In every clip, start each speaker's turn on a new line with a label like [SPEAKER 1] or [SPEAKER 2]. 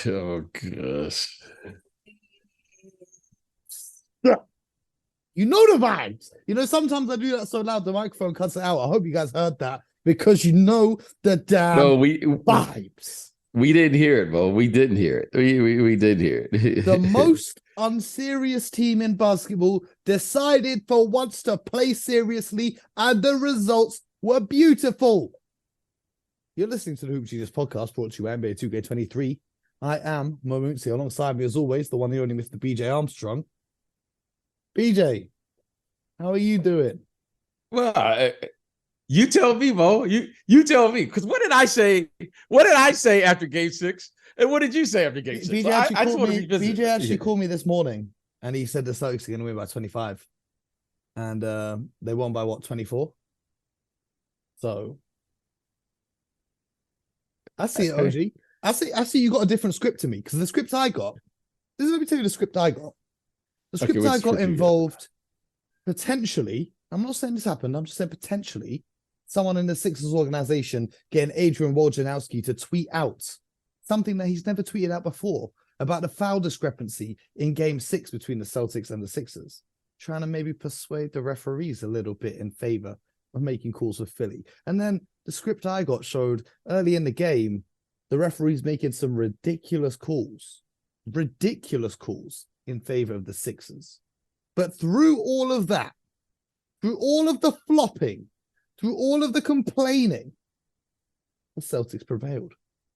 [SPEAKER 1] Oh gosh.
[SPEAKER 2] You know the vibes. You know, sometimes I do that so loud the microphone cuts it out. I hope you guys heard that because you know the damn
[SPEAKER 1] No,
[SPEAKER 2] vibes.
[SPEAKER 1] we didn't hear it, Mo. We didn't hear it. We did hear
[SPEAKER 2] The
[SPEAKER 1] it.
[SPEAKER 2] most unserious team in basketball decided for once to play seriously, and the results were beautiful. You're listening to the Hoop Genius podcast brought to you by NBA 2K23. I am Mo Moonsie. Alongside me, as always, the one, the only Mr. BJ Armstrong. BJ, how are you doing?
[SPEAKER 1] Well, you tell me, Mo. You tell me. Because what did I say? What did I say after Game 6? And what did you say after Game 6? I just want to revisit.
[SPEAKER 2] BJ actually called me this morning, and he said the Celtics are going to win by 25, and they won by what, 24? So I see it, OG. I see you got a different script to me because the script I got. Let me tell you the script I got. The script I got involved potentially. I'm not saying this happened. I'm just saying potentially someone in the Sixers organization getting Adrian Wojnarowski to tweet out something that he's never tweeted out before about the foul discrepancy in Game 6 between the Celtics and the Sixers, trying to maybe persuade the referees a little bit in favor of making calls with Philly. And then the script I got showed early in the game, the referees making some ridiculous calls in favor of the Sixers. But through all of that, through all of the flopping, through all of the complaining, the Celtics prevailed.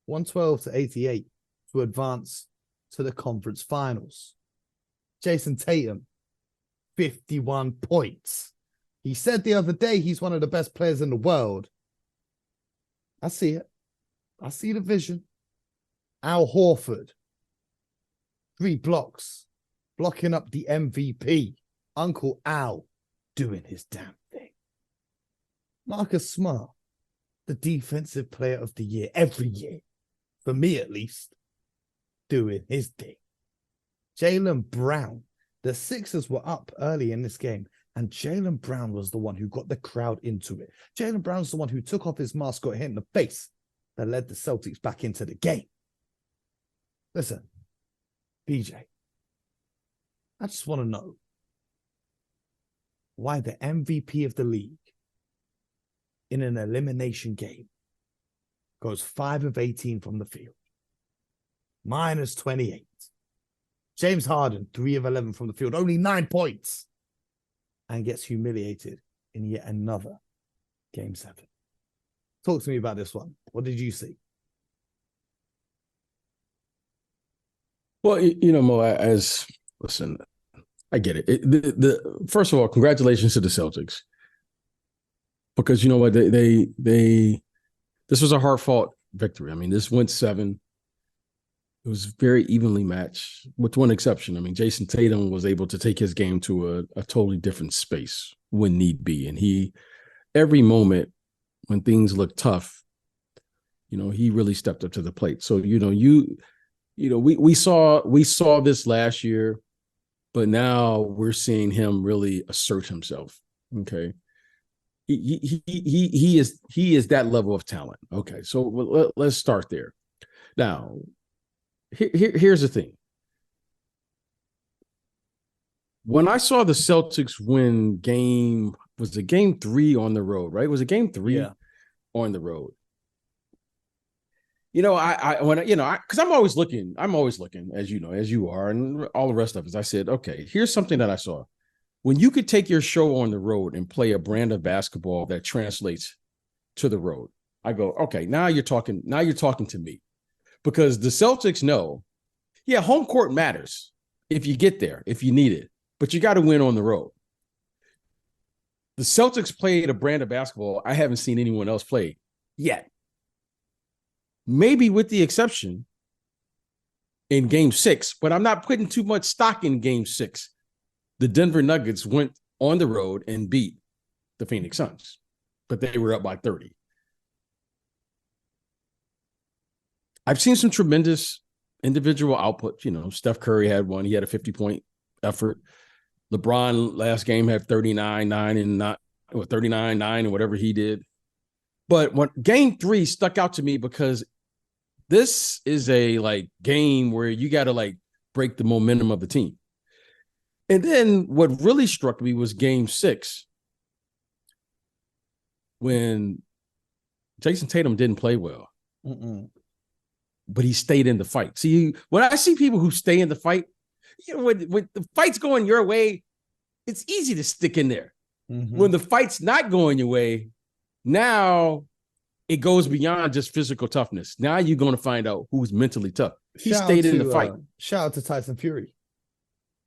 [SPEAKER 2] 112-88 to advance to the conference finals. Jason Tatum, 51 points. He said the other day he's one of the best players in the world. I see it. I see the vision. Al Horford, 3 blocks, blocking up the MVP. Uncle Al doing his damn thing. Marcus Smart, the defensive player of the year every year, for me at least, doing his thing. Jaylen Brown, the Sixers were up early in this game, and Jaylen Brown was the one who got the crowd into it. Jaylen Brown's the one who took off his mask, got hit in the face, that led the Celtics back into the game. Listen, BJ, I just want to know why the MVP of the league in an elimination game goes 5 of 18 from the field, minus 28. James Harden, 3 of 11 from the field, only 9 points, and gets humiliated in yet another Game 7. Talk to me about this one. What did you see?
[SPEAKER 1] Well, you know, Mo, listen, I get it. First of all, congratulations to the Celtics, because you know what, they this was a hard-fought victory. I mean, this went 7. It was very evenly matched, with one exception. I mean, Jason Tatum was able to take his game to a totally different space when need be, and every moment when things looked tough, you know, he really stepped up to the plate. So we saw this last year, but now we're seeing him really assert himself. Okay, he is that level of talent. Okay, so let's start there. Now, here's the thing. When I saw the Celtics win Game 3 on the road, right? Was it Game 3 on the road? You know, because I'm always looking, as you know, as you are, and all the rest of us. I said, okay, here's something that I saw. When you could take your show on the road and play a brand of basketball that translates to the road, I go, okay, now you're talking to me, because the Celtics know, yeah, home court matters if you get there, if you need it, but you got to win on the road. The Celtics played a brand of basketball I haven't seen anyone else play yet. Maybe with the exception in Game 6, but I'm not putting too much stock in Game 6. The Denver Nuggets went on the road and beat the Phoenix Suns, but they were up by 30. I've seen some tremendous individual output. You know, Steph Curry had one. He had a 50-point effort. LeBron last game had 39-9 and 39-9 and whatever he did. But when Game 3 stuck out to me because This is a like game where you got to like break the momentum of the team. And then what really struck me was game 6 when Jason Tatum didn't play well, but he stayed in the fight. See, when I see people who stay in the fight, you know, when the fight's going your way, it's easy to stick in there. When the fight's not going your way, now it goes beyond just physical toughness. Now you're going to find out who's mentally tough. He stayed in the fight.
[SPEAKER 2] Shout out to Tyson Fury.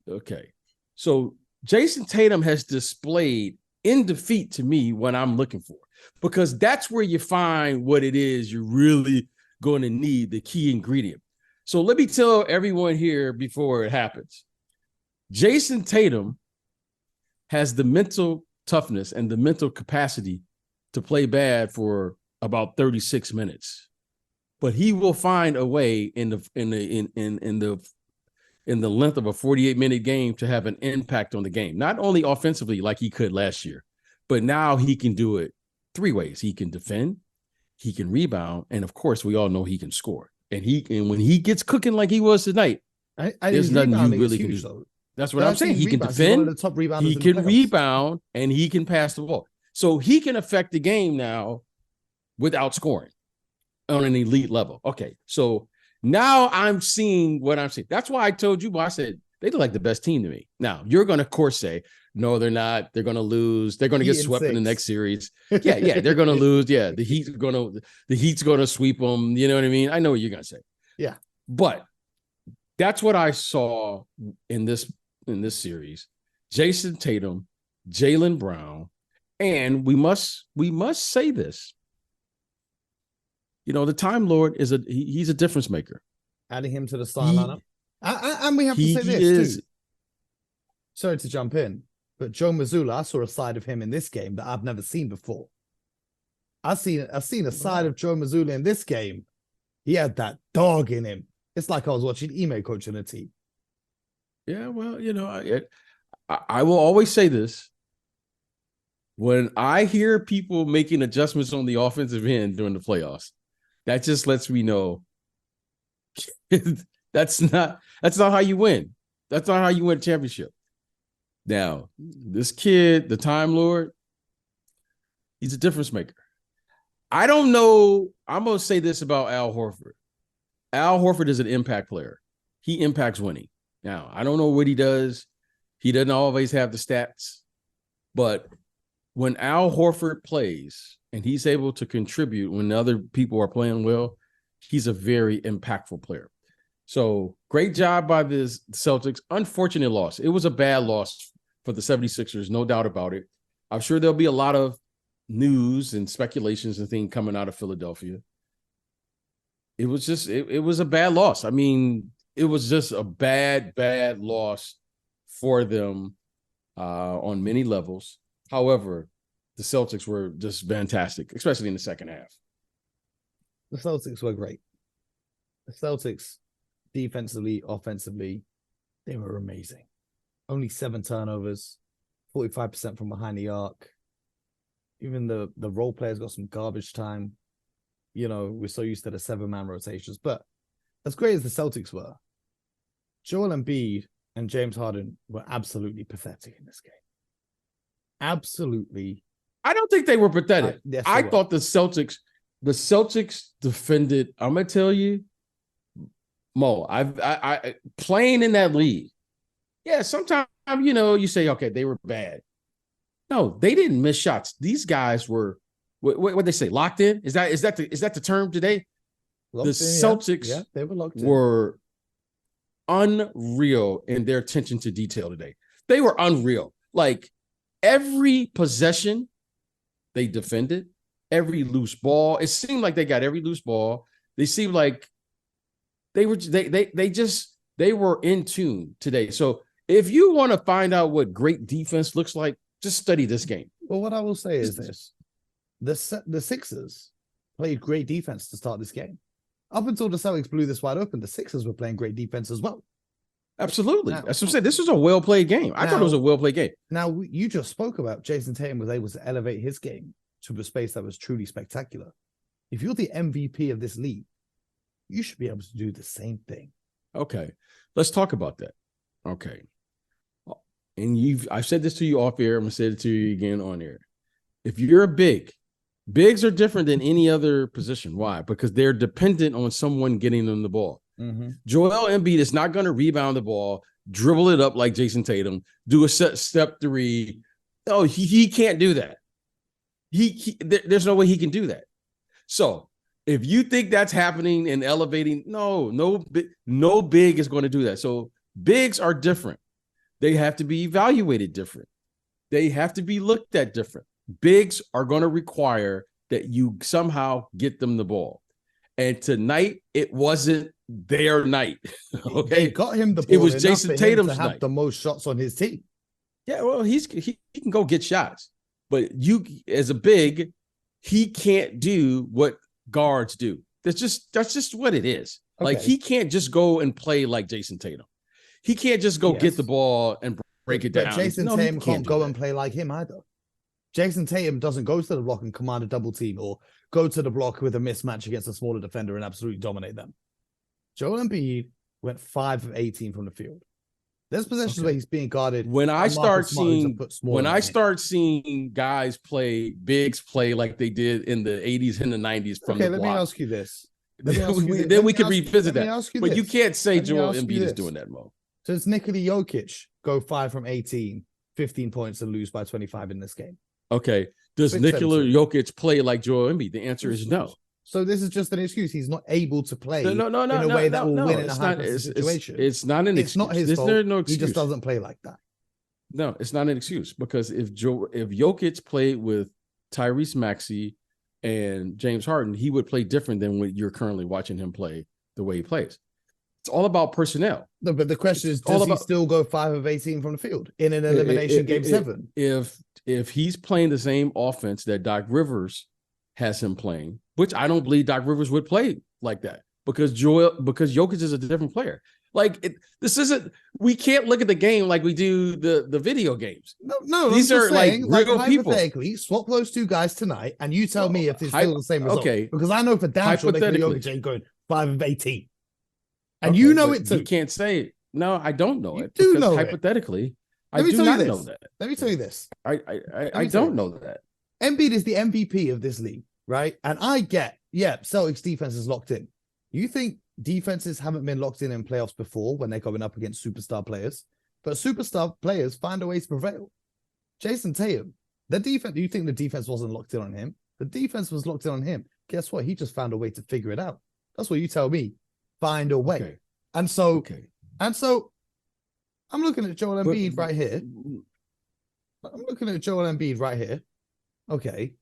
[SPEAKER 1] Okay. So Jason Tatum has displayed in defeat to me what I'm looking for, because that's where you find what it is you're really going to need, the key ingredient. So let me tell everyone here before it happens. Jason Tatum has the mental toughness and the mental capacity to play bad for about 36 minutes, but he will find a way in the length of a 48-minute game to have an impact on the game, not only offensively like he could last year, but now he can do it 3 ways. He can defend, he can rebound, and of course, we all know he can score. And when he gets cooking like he was tonight, there's nothing you really can do.
[SPEAKER 2] Though.
[SPEAKER 1] That's what I'm saying. He can defend, he can rebound, and he can pass the ball. So he can affect the game now without scoring on an elite level. Okay, so now I'm seeing what I'm seeing. That's why I told you, I said, they look like the best team to me. Now, you're going to, of course, say, no, they're not. They're going to lose. They're going to get swept in the next series. Yeah, they're going to lose. Yeah, the Heat's going to sweep them. You know what I mean? I know what you're going to say.
[SPEAKER 2] Yeah.
[SPEAKER 1] But that's what I saw in this series. Jason Tatum, Jaylen Brown, and we must say this. You know, the Time Lord he's a difference maker.
[SPEAKER 2] Adding him to the star lineup. And we have to say this too. Sorry to jump in, but Joe Mazzulla, I saw a side of him in this game that I've never seen before. I've seen a side of Joe Mazzulla in this game. He had that dog in him. It's like I was watching Ime coaching a team.
[SPEAKER 1] Yeah, well, you know, I will always say this. When I hear people making adjustments on the offensive end during the playoffs, that just lets me know that's not how you win. That's not how you win a championship. Now, this kid, the Time Lord, he's a difference maker. I don't know. I'm going to say this about Al Horford. Al Horford is an impact player. He impacts winning. Now, I don't know what he does. He doesn't always have the stats. But when Al Horford plays and he's able to contribute when other people are playing well, he's a very impactful player. So great job by the Celtics. Unfortunate loss. It was a bad loss for the 76ers, no doubt about it. I'm sure there'll be a lot of news and speculations and things coming out of Philadelphia. It was just, it was a bad loss. I mean, it was just a bad loss for them on many levels. However, the Celtics were just fantastic, especially in the second half.
[SPEAKER 2] The Celtics were great. The Celtics, defensively, offensively, they were amazing. Only 7 turnovers, 45% from behind the arc. Even the role players got some garbage time. You know, we're so used to the 7-man rotations. But as great as the Celtics were, Joel Embiid and James Harden were absolutely pathetic in this game. Absolutely.
[SPEAKER 1] I don't think they were pathetic.
[SPEAKER 2] Yes,
[SPEAKER 1] I thought the Celtics defended. I'm gonna tell you, Mo. I playing in that league. Yeah, sometimes you know you say, okay, they were bad. No, they didn't miss shots. These guys were what they say, locked in. Is that the term today? Celtics
[SPEAKER 2] they were locked in.
[SPEAKER 1] Were unreal in their attention to detail today. They were unreal. Like every possession they defended, every loose ball. It seemed like they got every loose ball. They seemed like they were in tune today. So if you want to find out what great defense looks like, just study this game.
[SPEAKER 2] Well, what I will say is this. The Sixers played great defense to start this game. Up until the Celtics blew this wide open, the Sixers were playing great defense as well.
[SPEAKER 1] Absolutely. That's what I'm saying. This was a well-played game. I thought it was a well-played game.
[SPEAKER 2] Now, you just spoke about Jason Tatum was able to elevate his game to a space that was truly spectacular. If you're the MVP of this league, you should be able to do the same thing.
[SPEAKER 1] Okay, let's talk about that. Okay. And I've said this to you off air. I'm going to say it to you again on air. If you're a bigs are different than any other position. Why? Because they're dependent on someone getting them the ball.
[SPEAKER 2] Mm-hmm.
[SPEAKER 1] Joel Embiid is not going to rebound the ball, dribble it up like Jason Tatum, do a step three. No, he can't do that. There's no way he can do that. So if you think that's happening and elevating, no big is going to do that. So bigs are different. They have to be evaluated different. They have to be looked at different. Bigs are going to require that you somehow get them the ball. And tonight, it wasn't their night. Okay,
[SPEAKER 2] They got him the ball.
[SPEAKER 1] It was Jason Tatum's
[SPEAKER 2] to have
[SPEAKER 1] night.
[SPEAKER 2] the most shots on his team.
[SPEAKER 1] Yeah, well, he can go get shots, but you as a big, he can't do what guards do. That's just what it is.
[SPEAKER 2] Okay.
[SPEAKER 1] Like he can't just go and play like Jason Tatum. He can't just go get the ball and break it down.
[SPEAKER 2] But Jason Tatum can't go and play like him either. Jason Tatum doesn't go to the block and command a double team or go to the block with a mismatch against a smaller defender and absolutely dominate them. Joel Embiid went 5 of 18 from the field. There's possessions where he's being guarded.
[SPEAKER 1] When I start seeing guys bigs play like they did in the 80s and the 90s from the block.
[SPEAKER 2] Let me ask you this.
[SPEAKER 1] Then we could revisit that. But you can't say Joel Embiid is doing that, Mo.
[SPEAKER 2] Does Nikola Jokic go 5 from 18, 15 points and lose by 25 in this game?
[SPEAKER 1] Okay. Does Nikola Jokic play like Joel Embiid? The answer is no.
[SPEAKER 2] So this is just an excuse. He's not able to play in a way that will win in a high situation.
[SPEAKER 1] It's not an excuse.
[SPEAKER 2] It's not his fault.
[SPEAKER 1] There's no excuse.
[SPEAKER 2] He just doesn't play like that.
[SPEAKER 1] No, it's not an excuse because if Jokic played with Tyrese Maxey and James Harden, he would play different than what you're currently watching him play the way he plays. It's all about personnel.
[SPEAKER 2] No, but the question is, does he still go 5 of 18 from the field in an elimination game 7?
[SPEAKER 1] If he's playing the same offense that Doc Rivers has him playing, which I don't believe Doc Rivers would play like that because Jokic is a different player. We can't look at the game like we do the video games.
[SPEAKER 2] No,
[SPEAKER 1] these are saying, like real people.
[SPEAKER 2] Hypothetically, swap those two guys tonight, and you tell me if it's still the same result.
[SPEAKER 1] Okay,
[SPEAKER 2] because I know for damn sure Jokic ain't going 5 of 18, and you know it too.
[SPEAKER 1] You can't say it. No, I don't know it.
[SPEAKER 2] Do know
[SPEAKER 1] hypothetically, I do not know that.
[SPEAKER 2] Let me tell you this.
[SPEAKER 1] I don't know that.
[SPEAKER 2] Embiid is the MVP of this league, right? And I get, Celtics defense is locked in. You think defenses haven't been locked in playoffs before when they're going up against superstar players, but superstar players find a way to prevail. Jason Tatum, the defense, do you think the defense wasn't locked in on him? The defense was locked in on him. Guess what? He just found a way to figure it out. That's what you tell me. Find a way.
[SPEAKER 1] Okay.
[SPEAKER 2] And so I'm looking at Joel Embiid right here. I'm looking at Joel Embiid right here. Okay.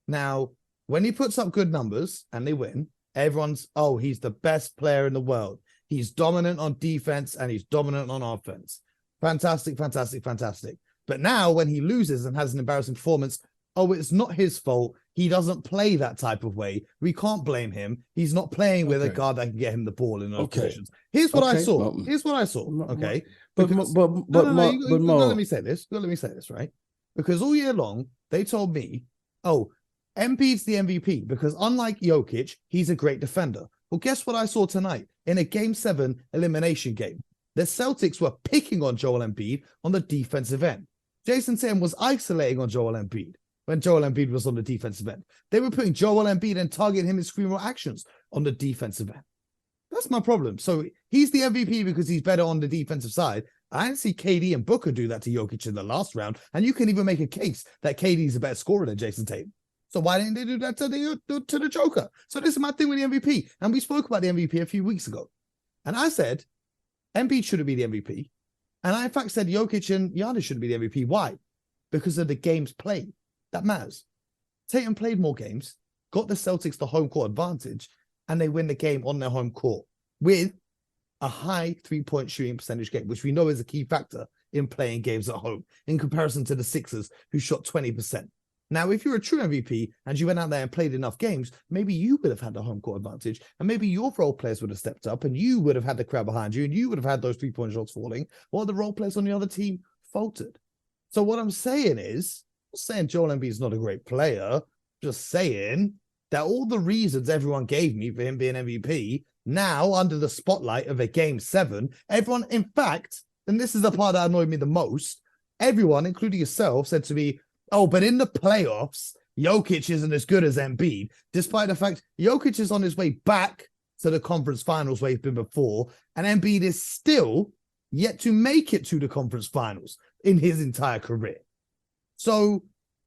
[SPEAKER 2] Now, when he puts up good numbers and they win, everyone's, he's the best player in the world. He's dominant on defense and he's dominant on offense. Fantastic, fantastic, fantastic. But now when he loses and has an embarrassing performance, it's not his fault. He doesn't play that type of way. We can't blame him. He's not playing with a guard that can get him the ball in those positions. Here's what I saw. Okay.
[SPEAKER 1] But
[SPEAKER 2] let me say this, right? Because all year long, they told me, Embiid's the MVP because unlike Jokic, he's a great defender. Well, guess what I saw tonight in a Game 7 elimination game? The Celtics were picking on Joel Embiid on the defensive end. Jason Tatum was isolating on Joel Embiid when Joel Embiid was on the defensive end. They were putting Joel Embiid and targeting him in screen roll actions on the defensive end. That's my problem. So he's the MVP because he's better on the defensive side. I didn't see KD and Booker do that to Jokic in the last round. And you can even make a case that KD is a better scorer than Jason Tatum. So why didn't they do that to the Joker? So this is my thing with the MVP. And we spoke about the MVP a few weeks ago. And I said, Embiid shouldn't be the MVP. And I, in fact, said Jokic and Giannis shouldn't be the MVP. Why? Because of the games played. That matters. Tatum played more games, got the Celtics the home court advantage, and they win the game on their home court with a high three-point shooting percentage game, which we know is a key factor in playing games at home in comparison to the Sixers, who shot 20%. Now, if you're a true MVP and you went out there and played enough games, maybe you would have had the home court advantage and maybe your role players would have stepped up and you would have had the crowd behind you and you would have had those three-point shots falling while the role players on the other team faltered. So what I'm saying is, I'm not saying Joel Embiid is not a great player, just saying that all the reasons everyone gave me for him being MVP, now under the spotlight of a game 7, everyone, in fact, and this is the part that annoyed me the most, everyone, including yourself, said to me, oh, but in the playoffs, Jokic isn't as good as Embiid, despite the fact Jokic is on his way back to the conference finals where he's been before, and Embiid is still yet to make it to the conference finals in his entire career. So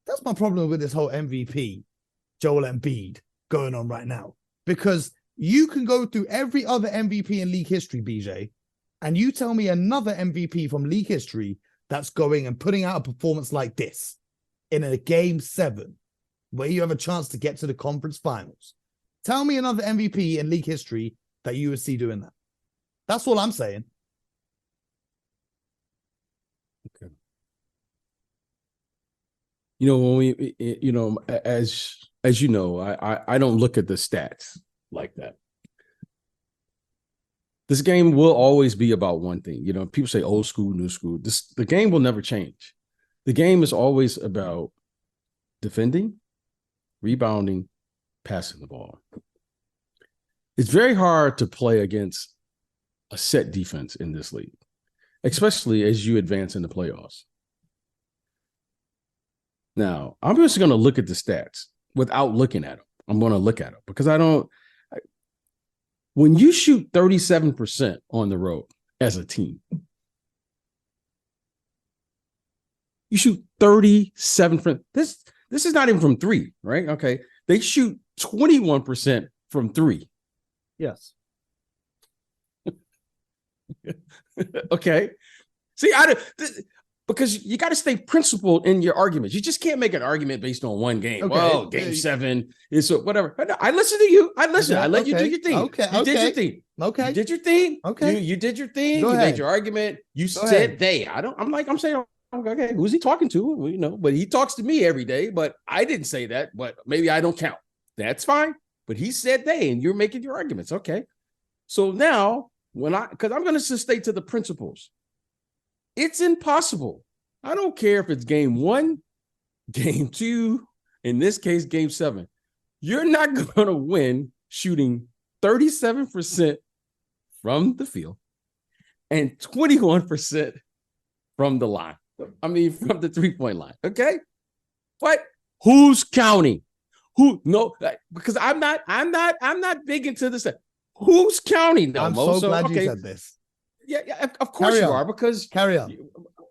[SPEAKER 2] that's my problem with this whole MVP, Joel Embiid, going on right now. Because you can go through every other MVP in league history, BJ, and you tell me another MVP from league history that's going and putting out a performance like this in a game 7, where you have a chance to get to the conference finals. Tell me another MVP in league history that you would see doing that. That's all I'm saying.
[SPEAKER 1] Okay. You know, when we, you know, as you know, I don't look at the stats like that. This game will always be about one thing. You know, people say old school, new school. The game will never change. The game is always about defending, rebounding, passing the ball. It's very hard to play against a set defense in this league, especially as you advance in the playoffs. Now, I'm just going to look at the stats without looking at them. I'm going to look at them because when you shoot 37% on the road as a team, you shoot 37%. This is not even from 3, right? Okay. They shoot 21% from 3.
[SPEAKER 2] Yes.
[SPEAKER 1] Okay. See, because you got to stay principled in your arguments. You just can't make an argument based on one game.
[SPEAKER 2] Okay.
[SPEAKER 1] Well, game 7 is so whatever. I listen to you. I listen.
[SPEAKER 2] Okay.
[SPEAKER 1] I let you do your thing.
[SPEAKER 2] Okay.
[SPEAKER 1] You did your thing.
[SPEAKER 2] Okay.
[SPEAKER 1] You did your thing.
[SPEAKER 2] Okay.
[SPEAKER 1] You did your thing.
[SPEAKER 2] Go
[SPEAKER 1] You
[SPEAKER 2] ahead.
[SPEAKER 1] made your argument. You
[SPEAKER 2] Go
[SPEAKER 1] said
[SPEAKER 2] ahead.
[SPEAKER 1] they. I'm saying, okay, who's he talking to? Well, you know, but he talks to me every day. But I didn't say that. But maybe I don't count. That's fine. But he said they, and you're making your arguments. Okay. So now, because I'm going to stay to the principles. It's impossible. I don't care if it's game 1, game 2, in this case, game 7. You're not going to win shooting 37% from the field and 21% from the line. From the 3-point line. Okay. But who's counting? Because I'm not big into this. Who's counting?
[SPEAKER 2] I'm
[SPEAKER 1] Mo?
[SPEAKER 2] so glad
[SPEAKER 1] okay.
[SPEAKER 2] you said this.
[SPEAKER 1] Yeah, of course you are, because
[SPEAKER 2] carry on.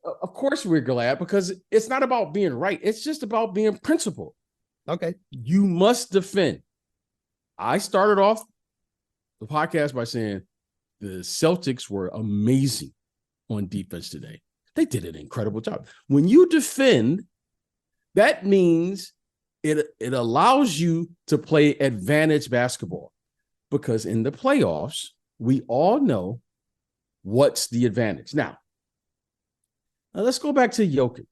[SPEAKER 1] Of course we're glad, because it's not about being right. It's just about being principled.
[SPEAKER 2] Okay.
[SPEAKER 1] You must defend. I started off the podcast by saying the Celtics were amazing on defense today. They did an incredible job. When you defend, that means it allows you to play advantage basketball, because in the playoffs, we all know what's the advantage. Now let's go back to Jokic.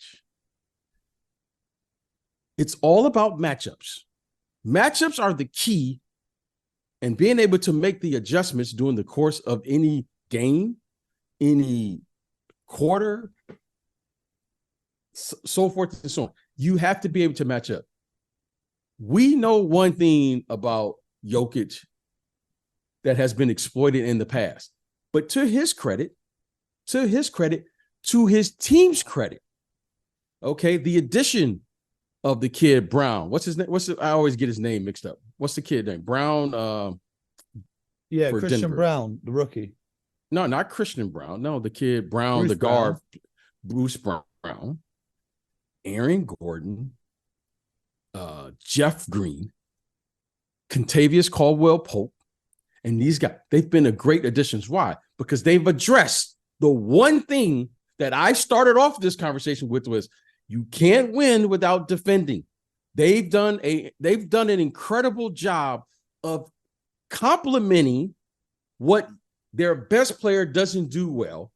[SPEAKER 1] It's all about matchups. Matchups are the key, and being able to make the adjustments during the course of any game, any quarter, so forth and so on. You have to be able to match up. We know one thing about Jokic that has been exploited in the past, but to his team's credit, okay, the addition of the kid Brown. What's his name? I always get his name mixed up. What's the kid name? Brown.
[SPEAKER 2] Christian
[SPEAKER 1] Denver.
[SPEAKER 2] Brown, the rookie.
[SPEAKER 1] No, not Christian Brown. No, the kid Brown,
[SPEAKER 2] Bruce
[SPEAKER 1] the guard, Bruce Brown, Aaron Gordon, Jeff Green, Kentavious Caldwell-Pope, and these guys. They've been a great additions. Why? Because they've addressed the one thing that I started off this conversation with was you can't win without defending. They've done an incredible job of complementing what their best player doesn't do well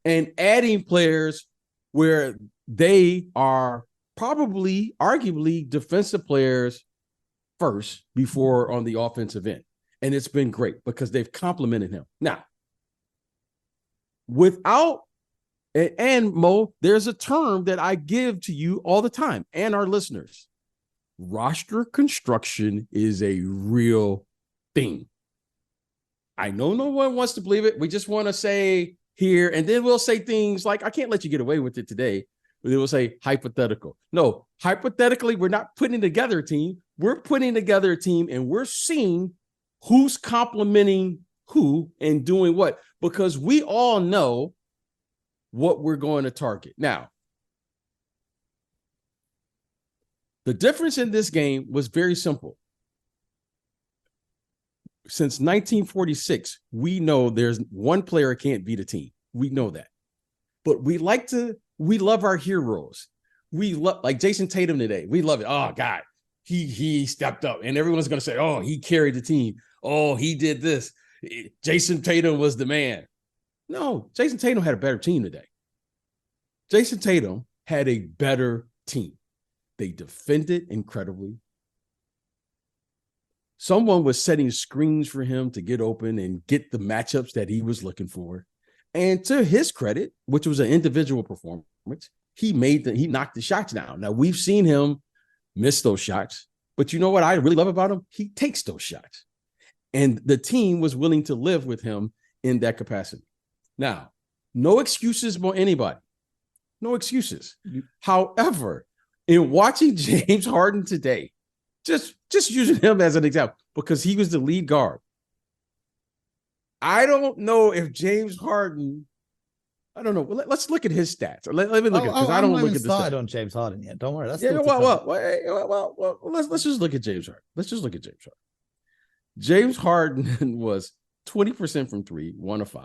[SPEAKER 1] and adding players where they are probably, arguably, defensive players first before on the offensive end. And it's been great because they've complemented him. Now, and Mo, there's a term that I give to you all the time and our listeners. roster construction is a real thing. I know no one wants to believe it. We just want to say here, and then we'll say things like, I can't let you get away with it today. But then we'll say hypothetical. No, hypothetically, we're not putting together a team. We're putting together a team, and we're seeing who's complimenting who and doing what, because we all know what we're going to target. Now, the difference in this game was very simple. Since 1946, we know there's one player can't beat a team. We know that. But we love our heroes. We love, like Jason Tatum today. We love it. Oh, God, he stepped up. And everyone's going to say, oh, he carried the team. Oh, he did this. Jason Tatum was the man. No, Jason Tatum had a better team today. Jason Tatum had a better team. They defended incredibly. Someone was setting screens for him to get open and get the matchups that he was looking for. And to his credit, which was an individual performance, he knocked the shots down. Now, we've seen him miss those shots, but you know what I really love about him? He takes those shots. And the team was willing to live with him in that capacity. Now, no excuses for anybody. No excuses. However, in watching James Harden today, just using him as an example, because he was the lead guard. I don't know if James Harden, I don't know. Let's look at his stats. Let me look at, because I don't look at the stats
[SPEAKER 2] on James Harden yet. Don't worry. That's
[SPEAKER 1] let's just look at James Harden. Let's just look at James Harden. James Harden was 20% from 3, 1 of 5,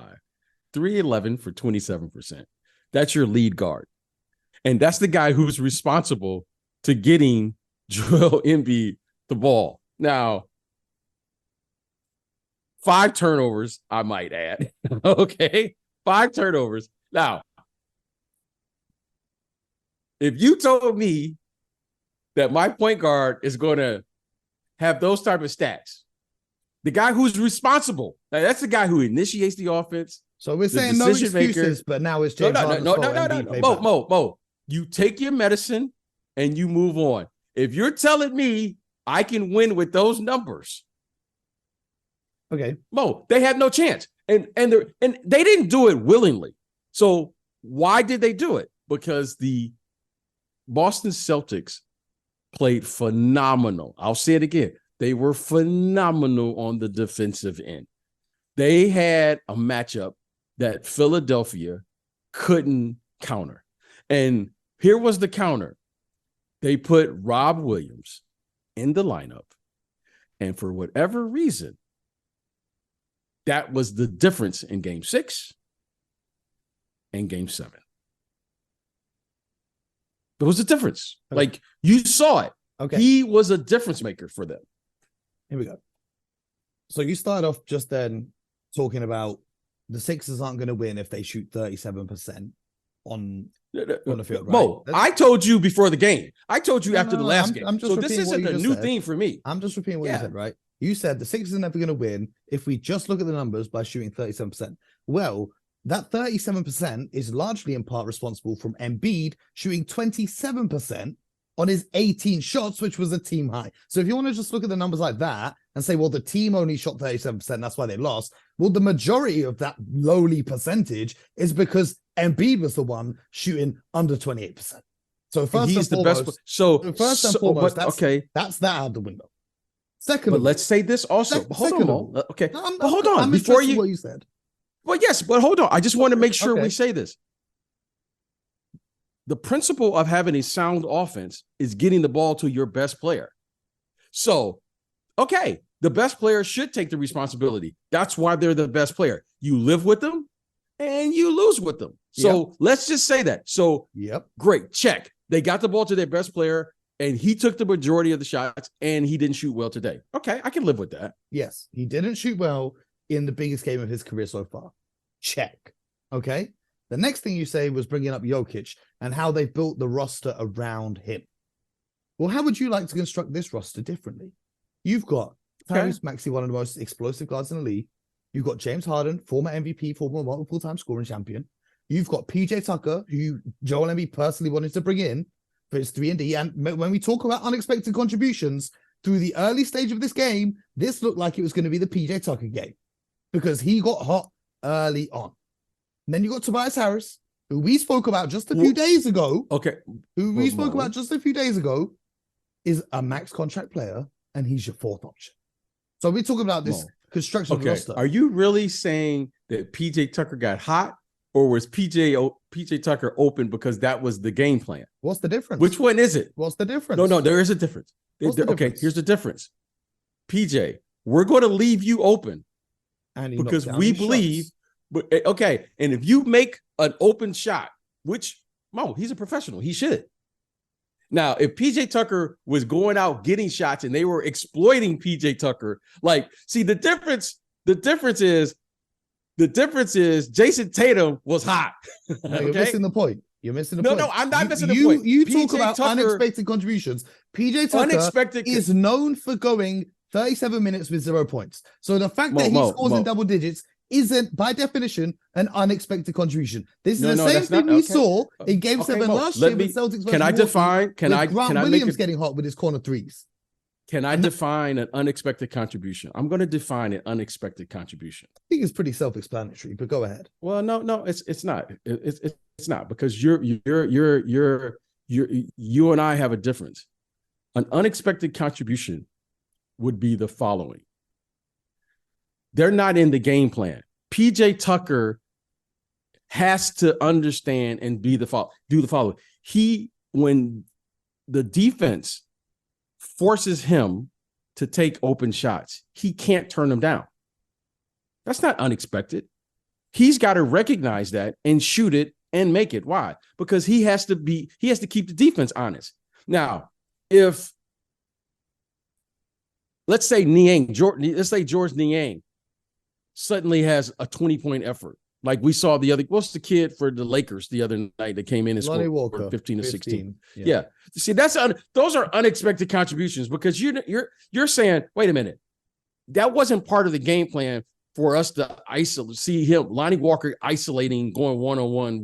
[SPEAKER 1] 3-11 for 27%. That's your lead guard. And that's the guy who's responsible to getting Joel Embiid the ball. Now, 5 turnovers, I might add. Okay, 5 turnovers. Now, if you told me that my point guard is going to have those type of stats, the guy who's responsible, that's the guy who initiates the offense.
[SPEAKER 2] So we're saying no excuses, but now it's James Harden's fault.
[SPEAKER 1] No. Mo. You take your medicine and you move on. If you're telling me I can win with those numbers,
[SPEAKER 2] okay,
[SPEAKER 1] Mo, they had no chance, and they didn't do it willingly. So why did they do it? Because the Boston Celtics played phenomenal. I'll say it again. They were phenomenal on the defensive end. They had a matchup that Philadelphia couldn't counter. And here was the counter. They put Rob Williams in the lineup. And for whatever reason, that was the difference in Game 6 and Game 7. There was a difference. Okay. Like, you saw it. Okay. He was a difference maker for them.
[SPEAKER 2] Here we go. So you started off just then talking about the Sixers aren't going to win if they shoot 37% on the field. Right?
[SPEAKER 1] Mo, I told you before the game. I told you after the last game. So this isn't a new thing for me.
[SPEAKER 2] I'm just repeating what you said, right? You said the Sixers are never going to win if we just look at the numbers by shooting 37%. Well, that 37% is largely in part responsible from Embiid shooting 27% on his 18 shots, which was a team high. So if you want to just look at the numbers like that and say, well, the team only shot 37%, that's why they lost. Well, the majority of that lowly percentage is because Embiid was the one shooting under 28%. So first and foremost, that's that out the window. Second,
[SPEAKER 1] but let's say this also. Hold on. Okay. But hold on. Before you,
[SPEAKER 2] what you said.
[SPEAKER 1] Well, yes, but hold on. I just want to make sure we say this. The principle of having a sound offense is getting the ball to your best player. So, okay, the best player should take the responsibility. That's why they're the best player. You live with them and you lose with them. So let's just say that. So, great, check. They got the ball to their best player and he took the majority of the shots and he didn't shoot well today. Okay, I can live with that.
[SPEAKER 2] Yes, he didn't shoot well in the biggest game of his career so far. Check. Okay. The next thing you say was bringing up Jokic and how they've built the roster around him. Well, how would you like to construct this roster differently? You've got Tyrese Maxey, one of the most explosive guards in the league. You've got James Harden, former MVP, former multiple-time scoring champion. You've got PJ Tucker, who Joel Embiid personally wanted to bring in for his 3-and-D. And when we talk about unexpected contributions through the early stage of this game, this looked like it was going to be the PJ Tucker game because he got hot early on. And then you got Tobias Harris, who we spoke about just a few days ago.
[SPEAKER 1] Okay.
[SPEAKER 2] Who we spoke about just a few days ago is a max contract player, and he's your fourth option. So we're talking about this construction of the roster.
[SPEAKER 1] Are you really saying that PJ Tucker got hot, or was PJ Tucker open because that was the game plan?
[SPEAKER 2] What's the difference?
[SPEAKER 1] Which one is it?
[SPEAKER 2] What's the difference?
[SPEAKER 1] No, there is a difference. Okay, here's the difference. PJ, we're going to leave you open because we believe. But okay, and if you make an open shot, which he's a professional, he should. Now, if PJ Tucker was going out getting shots and they were exploiting PJ Tucker, see the difference is Jason Tatum was hot.
[SPEAKER 2] No, you're missing the point. You're missing the point.
[SPEAKER 1] No, I'm not missing the point.
[SPEAKER 2] You talk about unexpected contributions. PJ Tucker is known for going 37 minutes with 0 points. So the fact that he scores in double digits isn't, by definition, an unexpected contribution. This is the same thing we saw in Game 7 last year with Celtics versus Milwaukee. Can I Williams getting hot with his corner threes.
[SPEAKER 1] Can I define an unexpected contribution? I'm going to define an unexpected contribution.
[SPEAKER 2] I think it's pretty self-explanatory, but go ahead.
[SPEAKER 1] Well, no, it's not. It's not, because you and I have a difference. An unexpected contribution would be the following. They're not in the game plan. PJ Tucker has to understand and do the following. When the defense forces him to take open shots, he can't turn them down. That's not unexpected. He's got to recognize that and shoot it and make it. Why? Because he has to keep the defense honest. Now, if let's say George Niang suddenly has a 20-point effort, like we saw what's the kid for the Lakers the other night that came in and scored 15 to 16. Yeah. See, those are unexpected contributions, because you're saying, wait a minute, that wasn't part of the game plan for us to see him, Lonnie Walker isolating, going one-on-one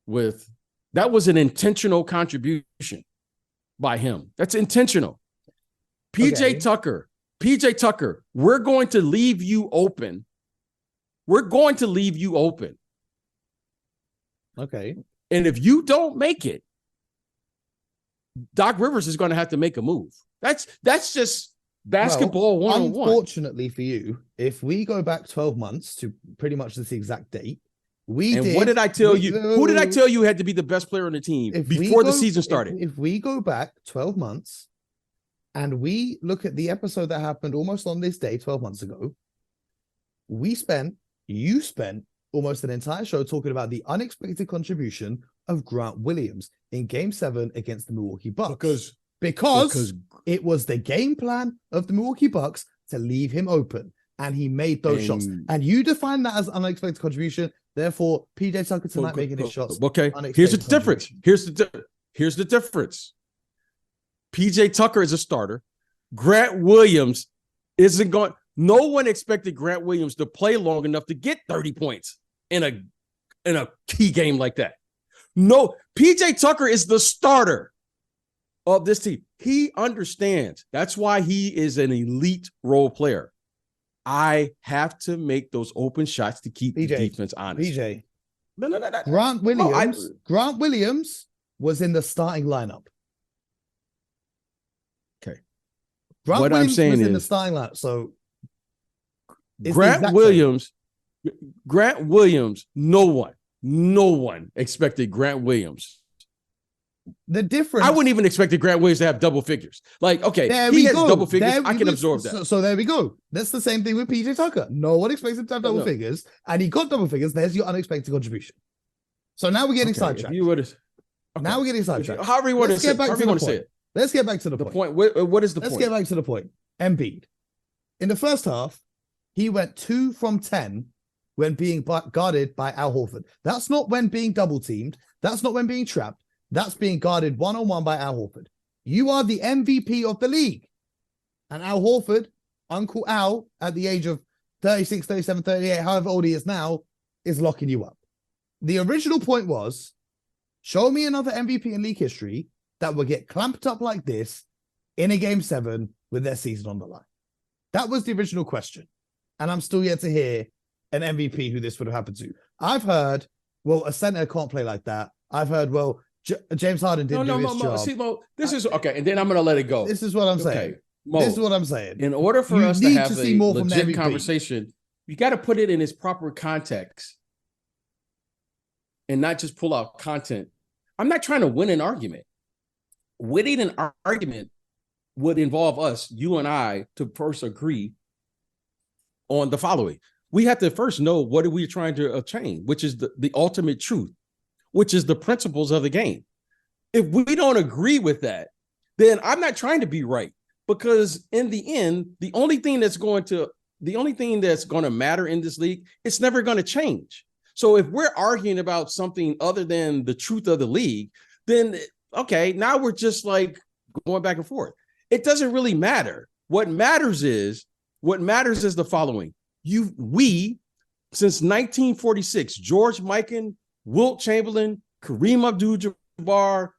[SPEAKER 1] with that was an intentional contribution by him. That's intentional. PJ Tucker, we're going to leave you open. Okay. And if you don't make it, Doc Rivers is going to have to make a move. That's just basketball 101.
[SPEAKER 2] Unfortunately for you, if we go back 12 months to pretty much this exact date,
[SPEAKER 1] what did I tell you? Who did I tell you had to be the best player on the team before the season started?
[SPEAKER 2] If we go back 12 months and we look at the episode that happened almost on this day 12 months ago, you spent almost an entire show talking about the unexpected contribution of Grant Williams in Game 7 against the Milwaukee Bucks. Because it was the game plan of the Milwaukee Bucks to leave him open, and he made those shots. And you define that as unexpected contribution. Therefore, PJ Tucker tonight making his shots.
[SPEAKER 1] Okay, here's the difference. Here's the difference. PJ Tucker is a starter. Grant Williams isn't going. No one expected Grant Williams to play long enough to get 30 points in a key game like that. No, PJ Tucker is the starter of this team. He understands. That's why he is an elite role player. I have to make those open shots to keep the defense honest.
[SPEAKER 2] PJ.
[SPEAKER 1] No.
[SPEAKER 2] Grant Williams was in the starting lineup.
[SPEAKER 1] Okay.
[SPEAKER 2] Grant Williams was in the starting lineup. So
[SPEAKER 1] Grant Williams, no one expected Grant Williams.
[SPEAKER 2] The difference,
[SPEAKER 1] I wouldn't even expect Grant Williams to have double figures. He has double figures. I can absorb that.
[SPEAKER 2] So there we go. That's the same thing with PJ Tucker. No one expects him to have double figures, and he got double figures. There's your unexpected contribution. So now we're getting sidetracked. Now we're getting sidetracked.
[SPEAKER 1] However you want to say it.
[SPEAKER 2] Let's get back to the point.
[SPEAKER 1] What is the point?
[SPEAKER 2] Let's get back to the point. Embiid. In the first half, he went 2 from 10 when being guarded by Al Horford. That's not when being double teamed. That's not when being trapped. That's being guarded one-on-one by Al Horford. You are the MVP of the league. And Al Horford, Uncle Al, at the age of 36, 37, 38, however old he is now, is locking you up. The original point was, show me another MVP in league history that would get clamped up like this in a game 7 with their season on the line? That was the original question. And I'm still yet to hear an MVP who this would have happened to. I've heard, well, a center can't play like that. I've heard, well, James Harden didn't do his job.
[SPEAKER 1] See, Mo, this is okay, and then I'm going to let it go.
[SPEAKER 2] This is what I'm saying.
[SPEAKER 1] Mo,
[SPEAKER 2] this is what I'm saying.
[SPEAKER 1] In order for us to have a legit conversation, you got to put it in its proper context and not just pull out content. I'm not trying to win an argument. Winning an argument would involve us, you and I, to first agree on the following. We have to first know what are we trying to obtain, which is the ultimate truth, which is the principles of the game. If we don't agree with that, then I'm not trying to be right, because in the end, the only thing that's going to matter in this league, it's never going to change. So if we're arguing about something other than the truth of the league, then okay, now we're just like going back and forth. It doesn't really matter. What matters is the following. We, since 1946, George Mikan, Wilt Chamberlain, Kareem Abdul-Jabbar,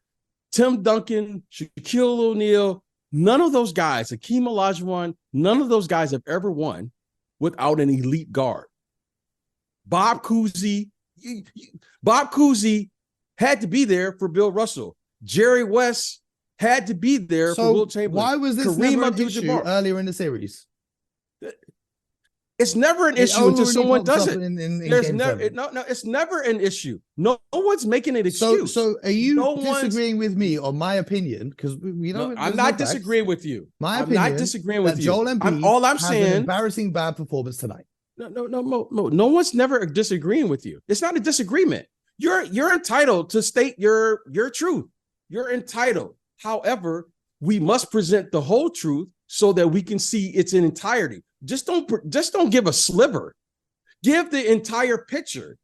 [SPEAKER 1] Tim Duncan, Shaquille O'Neal, none of those guys, Hakeem Olajuwon, none of those guys have ever won without an elite guard. Bob Cousy had to be there for Bill Russell. Jerry West had to be there for Wilt Chamberlain.
[SPEAKER 2] Why was this
[SPEAKER 1] Kareem
[SPEAKER 2] never an issue earlier in the series?
[SPEAKER 1] It's never an issue until someone does it.
[SPEAKER 2] It's
[SPEAKER 1] never an issue. No one's making an excuse.
[SPEAKER 2] So are you disagreeing with me on my opinion? Because we know
[SPEAKER 1] I'm not disagreeing with you.
[SPEAKER 2] I'm not disagreeing with you. Joel Embiid
[SPEAKER 1] all I'm saying,
[SPEAKER 2] an embarrassing bad performance tonight.
[SPEAKER 1] No one's never disagreeing with you. It's not a disagreement. You're entitled to state your truth. You're entitled. However, we must present the whole truth so that we can see its entirety. Just don't give a sliver. Give the entire picture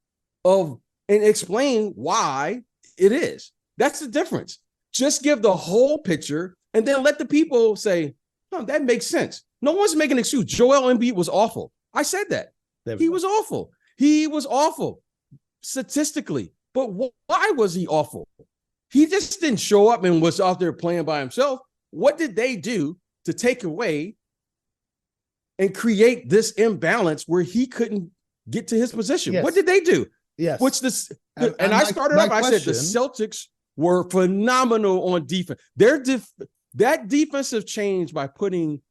[SPEAKER 1] and explain why it is. That's the difference. Just give the whole picture and then let the people say, "Oh, that makes sense." No one's making an excuse. Joel Embiid was awful. I said that. He was awful. He was awful statistically. But why was he awful? He just didn't show up and was out there playing by himself. What did they do to take away and create this imbalance where he couldn't get to his position? Yes. What did they do?
[SPEAKER 2] Yes.
[SPEAKER 1] I started off, I said the Celtics were phenomenal on defense. That defensive change by putting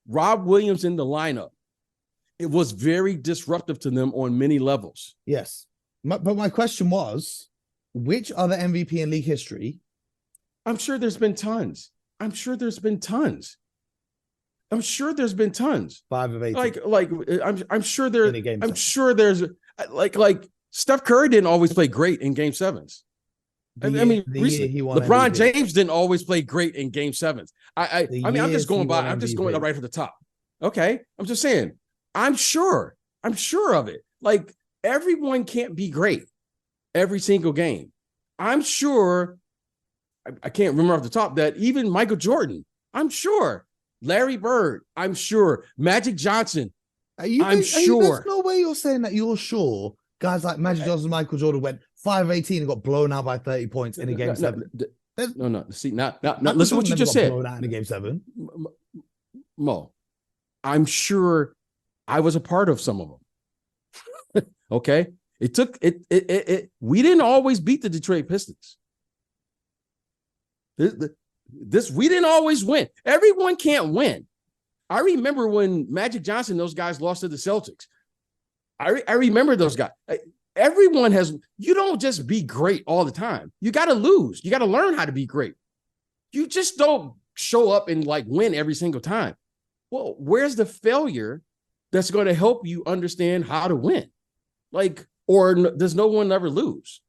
[SPEAKER 1] Rob Williams in the lineup, it was very disruptive to them on many levels.
[SPEAKER 2] Yes. But my question was, which other MVP in league history?
[SPEAKER 1] I'm sure there's been tons. 5 of 8. I'm sure there's like Steph Curry didn't always play great in game 7s. Recently, LeBron James didn't always play great in game 7s. I'm just going right from the top. Okay. I'm just saying, I'm sure of it. Like, everyone can't be great every single game. I'm sure, I can't remember off the top, that even Michael Jordan, I'm sure, Larry Bird, I'm sure, Magic Johnson,
[SPEAKER 2] there's no way you're saying that you're sure guys like Magic Johnson, Michael Jordan went 5 of 18 and got blown out by 30 points in a game 7.
[SPEAKER 1] No. See, now listen to what you just said.
[SPEAKER 2] Blown out in a game 7.
[SPEAKER 1] Mo, I'm sure I was a part of some of them. Okay. We didn't always beat the Detroit Pistons. We didn't always win. Everyone can't win. I remember when Magic Johnson, those guys lost to the Celtics. I remember those guys. You don't just be great all the time. You got to lose. You got to learn how to be great. You just don't show up and like win every single time. Well, where's the failure that's going to help you understand how to win? Or does no one ever lose?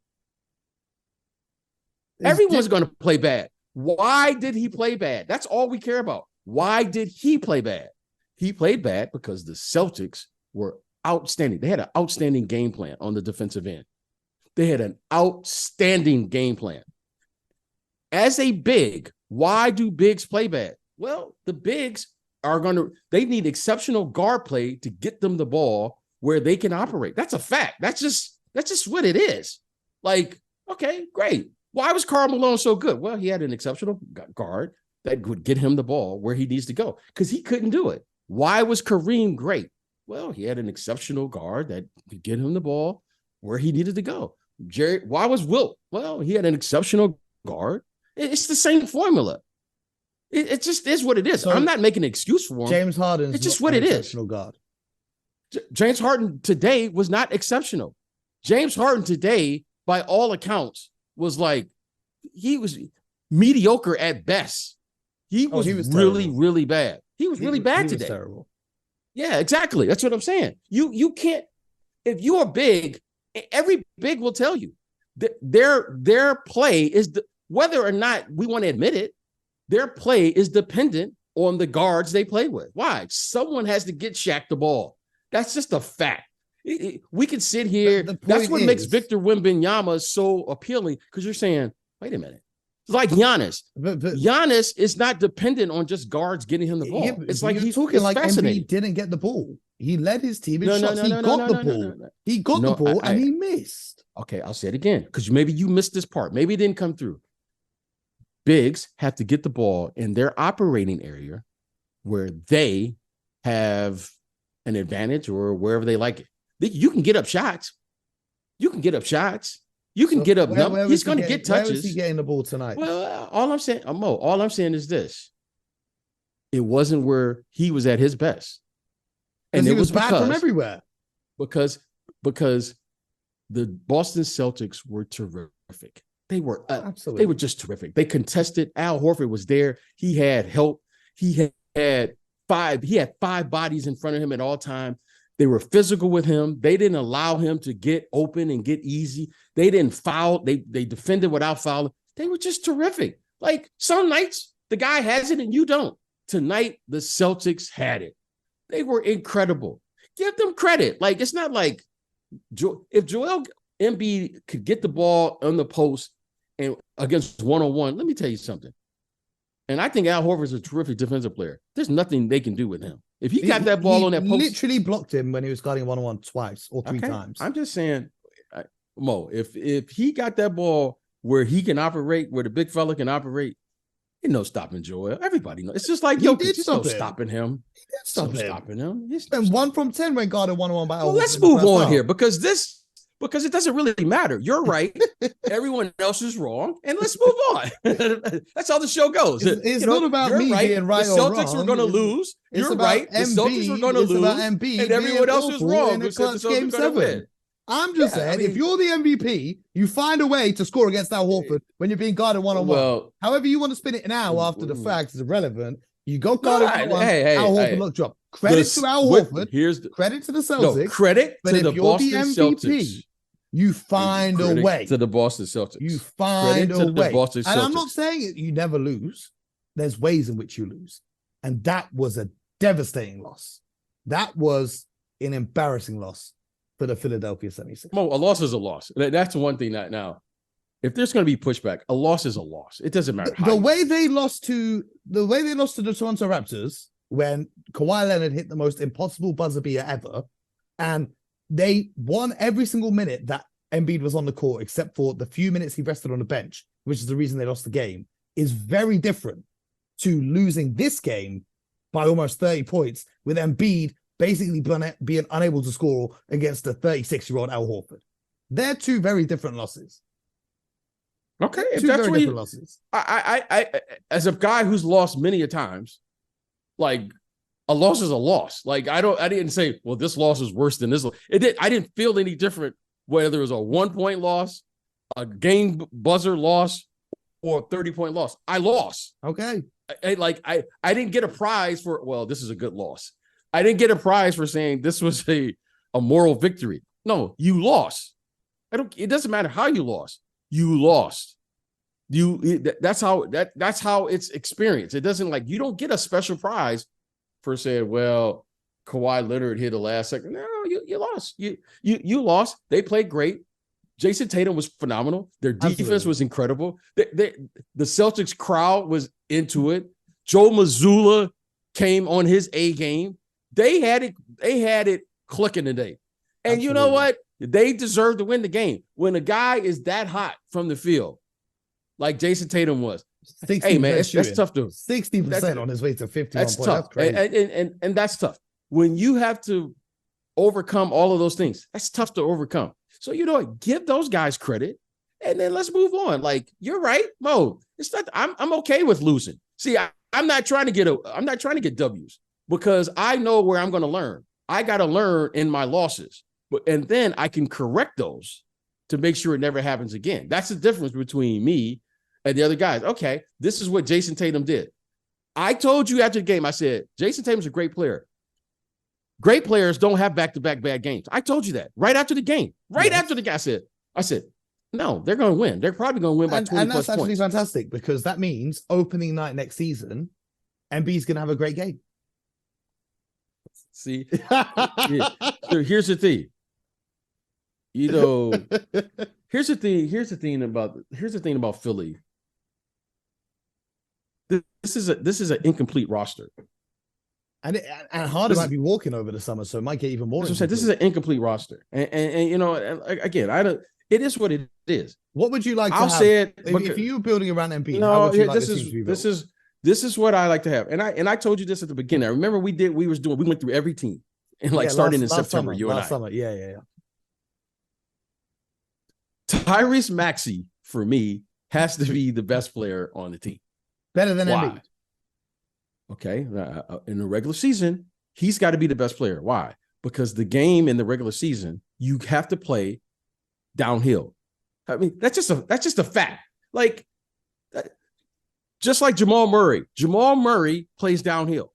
[SPEAKER 1] Everyone's going to play bad. Why did he play bad? That's all we care about. Why did he play bad? He played bad because the Celtics were outstanding. They had an outstanding game plan on the defensive end. They had an outstanding game plan. As a big, why do bigs play bad? Well, the bigs they need exceptional guard play to get them the ball where they can operate. That's a fact. That's just what it is. Like, okay, great. Why was Karl Malone so good? Well, he had an exceptional guard that would get him the ball where he needs to go because he couldn't do it. Why was Kareem great? Well, he had an exceptional guard that could get him the ball where he needed to go. Jerry, why was Wilt? Well, he had an exceptional guard. It's the same formula. It just is what it is. So I'm not making an excuse for him.
[SPEAKER 2] James Harden.
[SPEAKER 1] It's just what it is.
[SPEAKER 2] Guard.
[SPEAKER 1] James Harden today was not exceptional. James Harden today, by all accounts, was like, he was mediocre at best. He was really, terrible. Really bad. He was really bad today.
[SPEAKER 2] Terrible.
[SPEAKER 1] Yeah, exactly. That's what I'm saying. You can't, if you're big, every big will tell you that their play is, whether or not we want to admit it, their play is dependent on the guards they play with. Why? Someone has to get Shaq the ball. That's just a fact. We can sit here. That's what makes Victor Wembanyama so appealing, because you're saying, wait a minute. It's like Giannis. But Giannis is not dependent on just guards getting him the ball. Yeah, it's like he's talking like
[SPEAKER 2] Embiid didn't get the ball. He led his team in shots. He got the ball. He got the ball and he missed.
[SPEAKER 1] Okay, I'll say it again, because maybe you missed this part. Maybe it didn't come through. Bigs have to get the ball in their operating area where they have an advantage, or wherever they like it. You can get up shots. You can get up shots. You can get up. He's going to get touches.
[SPEAKER 2] Where is he getting the ball tonight?
[SPEAKER 1] Well, all I'm saying is this. It wasn't where he was at his best.
[SPEAKER 2] And it was bad from everywhere.
[SPEAKER 1] Because the Boston Celtics were terrific. They were absolutely. They were just terrific. They contested. Al Horford was there. He had help. He had five bodies in front of him at all time. They were physical with him. They didn't allow him to get open and get easy. They didn't foul. They defended without fouling. They were just terrific. Like, some nights the guy has it and you don't. Tonight the Celtics had it. They were incredible. Give them credit. Like, it's not like if Joel Embiid could get the ball on the post and against one-on-one, let me tell you something. And I think Al Horford is a terrific defensive player. There's nothing they can do with him. If he got that ball on that post,
[SPEAKER 2] literally blocked him when he was guarding one-on-one twice or three times.
[SPEAKER 1] I'm just saying, Mo, if he got that ball where he can operate, where the big fella can operate, ain't no stopping Joel. Everybody knows. It's just like Jokic. There's no stopping him.
[SPEAKER 2] He did stop him.
[SPEAKER 1] Stopping him.
[SPEAKER 2] And 1 from 10 when guarded one-on-one by Al Horford.
[SPEAKER 1] Let's move on here, because it doesn't really matter. You're right. Everyone else is wrong. And let's move on. That's how the show goes.
[SPEAKER 2] It's not about me being right or wrong.
[SPEAKER 1] The Celtics were going to lose. You're right. The Celtics were going to lose. And everyone else is wrong. Who said the Celtics were going to win.
[SPEAKER 2] I'm just saying, if you're the MVP, you find a way to score against Al Horford when you're being guarded one-on-one. Well, however you want to spin it now after the fact is irrelevant. You go guarded one-on-one, Al Horford look drop. Credit to Al Horford. Credit to the Celtics.
[SPEAKER 1] No, credit to the Boston Celtics.
[SPEAKER 2] You find a way.
[SPEAKER 1] To the Boston Celtics.
[SPEAKER 2] You find a way. And I'm not saying you never lose. There's ways in which you lose. And that was a devastating loss. That was an embarrassing loss for the Philadelphia 76ers.
[SPEAKER 1] Mo, a loss is a loss. That's one thing that now, if there's going to be pushback, a loss is a loss. It doesn't matter.
[SPEAKER 2] The way they lost to the Toronto Raptors when Kawhi Leonard hit the most impossible buzzer beater ever, and they won every single minute that Embiid was on the court, except for the few minutes he rested on the bench, which is the reason they lost the game, is very different to losing this game by almost 30 points with Embiid basically being unable to score against a 36-year-old Al Horford. They're two very different losses.
[SPEAKER 1] Okay, if that's what losses. I as a guy who's lost many a times, like, a loss is a loss. Like, I didn't say, well, this loss is worse than this. I didn't feel any different whether it was a 1-point loss, a game buzzer loss, or a 30-point loss. I lost.
[SPEAKER 2] Okay.
[SPEAKER 1] I didn't get a prize for, well, this is a good loss. I didn't get a prize for saying this was a moral victory. No, you lost. It doesn't matter how you lost. You lost. That's how it's experienced. It doesn't, like, you don't get a special prize for saying, well, Kawhi Leonard hit the last second. No, you lost. You lost. They played great. Jason Tatum was phenomenal. Their defense was incredible. The Celtics crowd was into it. Joe Mazzulla came on his A game. They had it clicking today. And You know what? They deserve to win the game. When a guy is that hot from the field, like Jason Tatum was.
[SPEAKER 2] 60%
[SPEAKER 1] Hey man, that's
[SPEAKER 2] shooting.
[SPEAKER 1] tough to
[SPEAKER 2] 60% on his way to 51
[SPEAKER 1] that's
[SPEAKER 2] points.
[SPEAKER 1] tough.
[SPEAKER 2] That's crazy.
[SPEAKER 1] And that's tough. When you have to overcome all of those things, that's tough to overcome. So you know what? Give those guys credit, and then let's move on. Like you're right, Mo. It's not. I'm okay with losing. See, I'm not trying to get W's because I know where I'm going to learn. I got to learn in my losses, and then I can correct those to make sure it never happens again. That's the difference between me and the other guys. Okay, this is what Jason Tatum did. I told you after the game, I said, Jason Tatum's a great player. Great players don't have back-to-back bad games. I told you that right after the game. After the game, I said, no, they're going to win. They're probably going to win by 20
[SPEAKER 2] and
[SPEAKER 1] plus
[SPEAKER 2] that's actually
[SPEAKER 1] points.
[SPEAKER 2] fantastic because that means opening night next season, Embiid's going to have a great game.
[SPEAKER 1] See, yeah. So here's the thing. You know, here's the thing about Philly. This is an incomplete roster.
[SPEAKER 2] And Harden might be walking over the summer, so it might get even more.
[SPEAKER 1] This is an incomplete roster, and you know, again, it is what it is.
[SPEAKER 2] What would you like?
[SPEAKER 1] I'll
[SPEAKER 2] to have,
[SPEAKER 1] say it
[SPEAKER 2] if you were building around Embiid.
[SPEAKER 1] No,
[SPEAKER 2] how would you like
[SPEAKER 1] this is what I like to have, and I told you this at the beginning. I remember we went through every team and starting in September.
[SPEAKER 2] Summer, yeah.
[SPEAKER 1] Tyrese Maxey for me has to be the best player on the team.
[SPEAKER 2] Better than Embiid.
[SPEAKER 1] Okay, in the regular season, he's got to be the best player. Why? Because the game in the regular season, you have to play downhill. I mean, that's just a fact. Like, just like Jamal Murray plays downhill.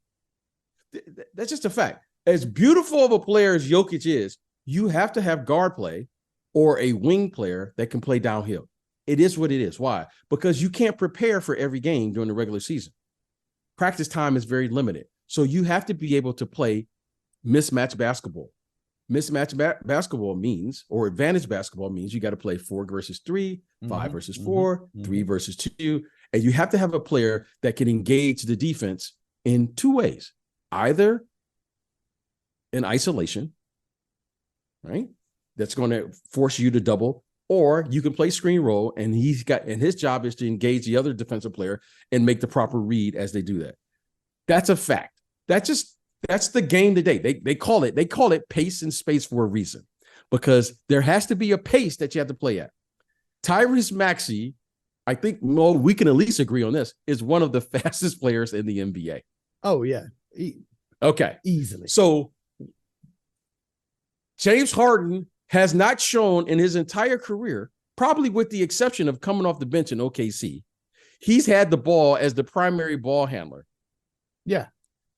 [SPEAKER 1] That's just a fact. As beautiful of a player as Jokic is, you have to have guard play or a wing player that can play downhill. It is what it is. Why? Because you can't prepare for every game during the regular season. Practice time is very limited. So you have to be able to play mismatch basketball. Basketball means, or advantage basketball means, you got to play 4 versus 3, 5 versus 4, 3 versus 2. And you have to have a player that can engage the defense in 2 ways. Either in isolation, right? That's going to force you to double, or you can play screen roll, and his job is to engage the other defensive player and make the proper read as they do that. That's a fact. That's the game today. They call it pace and space for a reason, because there has to be a pace that you have to play at. Tyrese Maxey, I think we can at least agree on this, is one of the fastest players in the NBA.
[SPEAKER 2] Oh yeah.
[SPEAKER 1] Okay.
[SPEAKER 2] Easily.
[SPEAKER 1] So James Harden has not shown in his entire career, probably with the exception of coming off the bench in OKC, he's had the ball as the primary ball handler.
[SPEAKER 2] Yeah.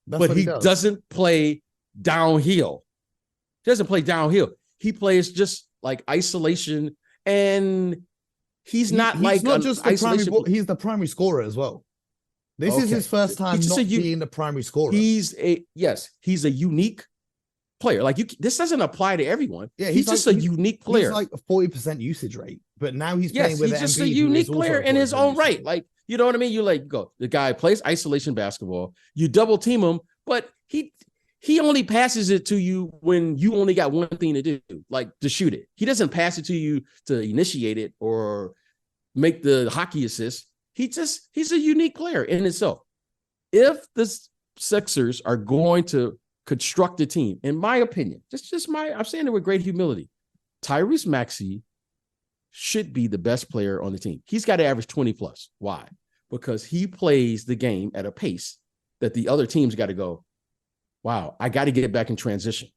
[SPEAKER 1] But he doesn't play downhill. He plays just like isolation, and he's not just the
[SPEAKER 2] primary. He's the primary scorer as well. This is his first time being the primary scorer.
[SPEAKER 1] He's a unique player. Like this doesn't apply to everyone. Yeah, he's just a unique player.
[SPEAKER 2] He's like a 40% usage rate, but now he's playing with
[SPEAKER 1] he's just a unique player in his own right. Like, you know what I mean? You go, the guy plays isolation basketball, you double team him, but he only passes it to you when you only got one thing to do, like to shoot it. He doesn't pass it to you to initiate it or make the hockey assist. He's a unique player in itself. If the Sixers are going to construct a team, in my opinion, I'm saying it with great humility, Tyrese Maxey should be the best player on the team. He's got to average 20 plus. Why? Because he plays the game at a pace that the other teams got to go, wow, I got to get back in transition.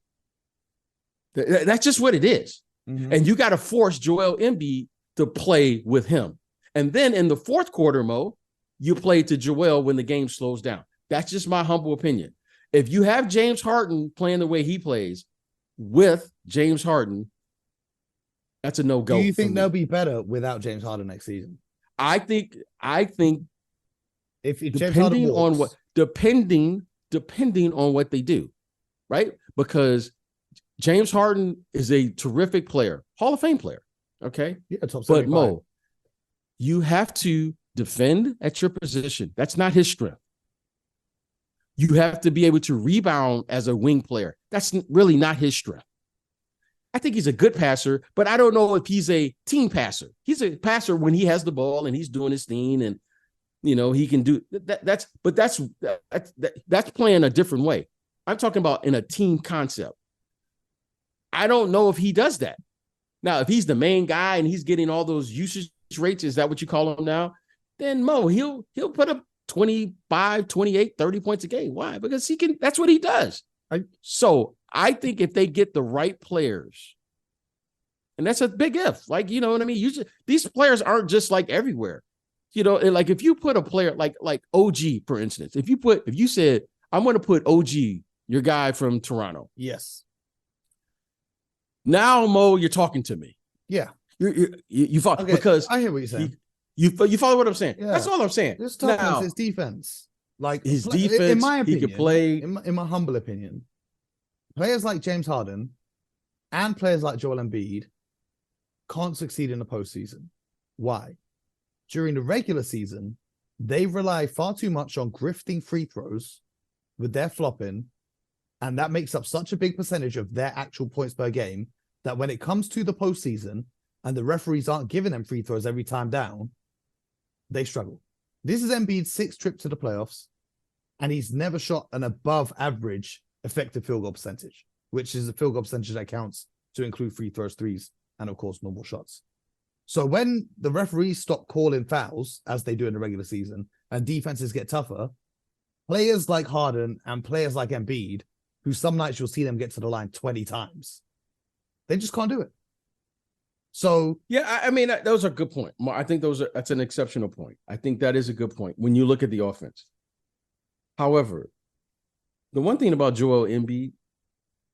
[SPEAKER 1] That's just what it is. Mm-hmm. And you got to force Joel Embiid to play with him. And then in the fourth quarter, Mo, you play to Joel when the game slows down. That's just my humble opinion. If you have James Harden playing the way he plays with James Harden, that's a no-go.
[SPEAKER 2] Do you think they'll be better without James Harden next season?
[SPEAKER 1] I think
[SPEAKER 2] if James Harden walks,
[SPEAKER 1] depending on what they do, right? Because James Harden is a terrific player, Hall of Fame player. Okay.
[SPEAKER 2] Yeah, top 75.
[SPEAKER 1] But Mo, you have to defend at your position. That's not his strength. You have to be able to rebound as a wing player. That's really not his strength. I think he's a good passer, but I don't know if he's a team passer. He's a passer when he has the ball and he's doing his thing, and he can do that. That's playing a different way. I'm talking about in a team concept. I don't know if he does that. Now, if he's the main guy and he's getting all those usage rates, is that what you call him now? Then Mo, he'll put up 25, 28, 30 points a game. Why? Because he can. That's what he does. So I think if they get the right players, and that's a big if, like, you know what I mean? These players aren't just like everywhere. Like if you put a player like OG, for instance, if you said, I'm going to put OG, your guy from Toronto.
[SPEAKER 2] Yes.
[SPEAKER 1] Now, Mo, you're talking to me.
[SPEAKER 2] Yeah.
[SPEAKER 1] You follow,
[SPEAKER 2] okay,
[SPEAKER 1] because
[SPEAKER 2] I hear what you're saying.
[SPEAKER 1] You follow what I'm saying? Yeah. That's all I'm saying.
[SPEAKER 2] This talking about his defense. Like
[SPEAKER 1] his defense,
[SPEAKER 2] in my opinion,
[SPEAKER 1] he could play.
[SPEAKER 2] In my humble opinion, players like James Harden and players like Joel Embiid can't succeed in the postseason. Why? During the regular season, they rely far too much on grifting free throws with their flopping, and that makes up such a big percentage of their actual points per game that when it comes to the postseason and the referees aren't giving them free throws every time down, they struggle. This is Embiid's 6th trip to the playoffs, and he's never shot an above average effective field goal percentage, which is the field goal percentage that counts to include free throws, threes, and of course, normal shots. So when the referees stop calling fouls, as they do in the regular season, and defenses get tougher, players like Harden and players like Embiid, who some nights you'll see them get to the line 20 times, they just can't do it. So
[SPEAKER 1] yeah, I mean, those are good points. I think that's an exceptional point. I think that is a good point when you look at the offense. However, the one thing about Joel Embiid,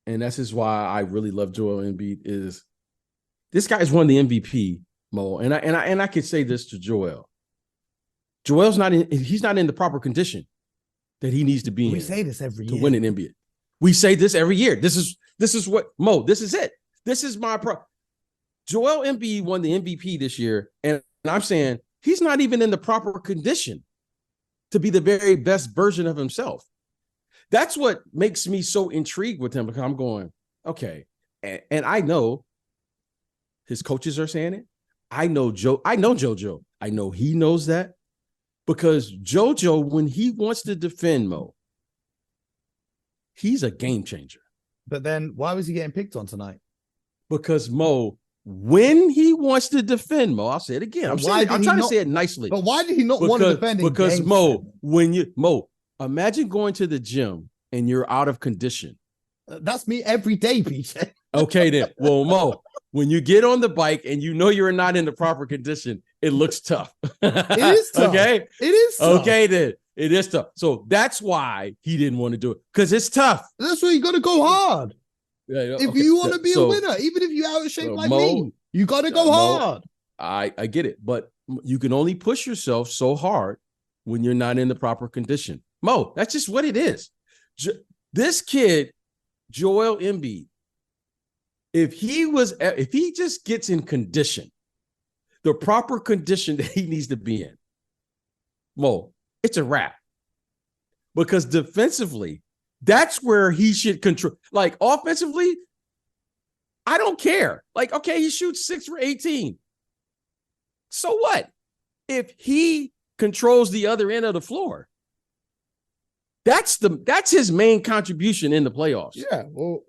[SPEAKER 1] and this is why I really love Joel Embiid, is this guy's won the MVP, Mo. And I could say this to Joel. Joel's he's not in the proper condition that he needs to be in.
[SPEAKER 2] We say this every year
[SPEAKER 1] to win an NBA. We say this every year. This is what, Mo, this is it. This is my Joel Embiid won the MVP this year, and I'm saying he's not even in the proper condition to be the very best version of himself. That's what makes me so intrigued with him, because I'm going, okay, and I know his coaches are saying it. I know JoJo. I know he knows that, because JoJo, when he wants to defend Mo, he's a game changer.
[SPEAKER 2] But then why was he getting picked on tonight?
[SPEAKER 1] Because Mo, when he wants to defend Mo, I'll say it again. I'm trying to say it nicely.
[SPEAKER 2] But why did he not want to defend him?
[SPEAKER 1] Because Mo, imagine going to the gym and you're out of condition.
[SPEAKER 2] That's me every day, PJ.
[SPEAKER 1] Okay, then. Well, Mo, when you get on the bike and you know you're not in the proper condition, it looks tough.
[SPEAKER 2] It is tough.
[SPEAKER 1] Okay?
[SPEAKER 2] It is tough.
[SPEAKER 1] Okay, then. It is tough. So that's why he didn't want to do it, because it's tough.
[SPEAKER 2] That's why you got to go hard.
[SPEAKER 1] Yeah,
[SPEAKER 2] if you want to be a winner, even if you're out of shape like me, you got to go hard.
[SPEAKER 1] I get it, but you can only push yourself so hard when you're not in the proper condition. Mo, that's just what it is. This kid, Joel Embiid, if he just gets in condition, the proper condition that he needs to be in, Mo, it's a wrap. Because defensively, that's where he should control. Like offensively, I don't care. Like, okay, he shoots 6 for 18. So what? If he controls the other end of the floor, that's his main contribution in the playoffs.
[SPEAKER 2] Yeah, well,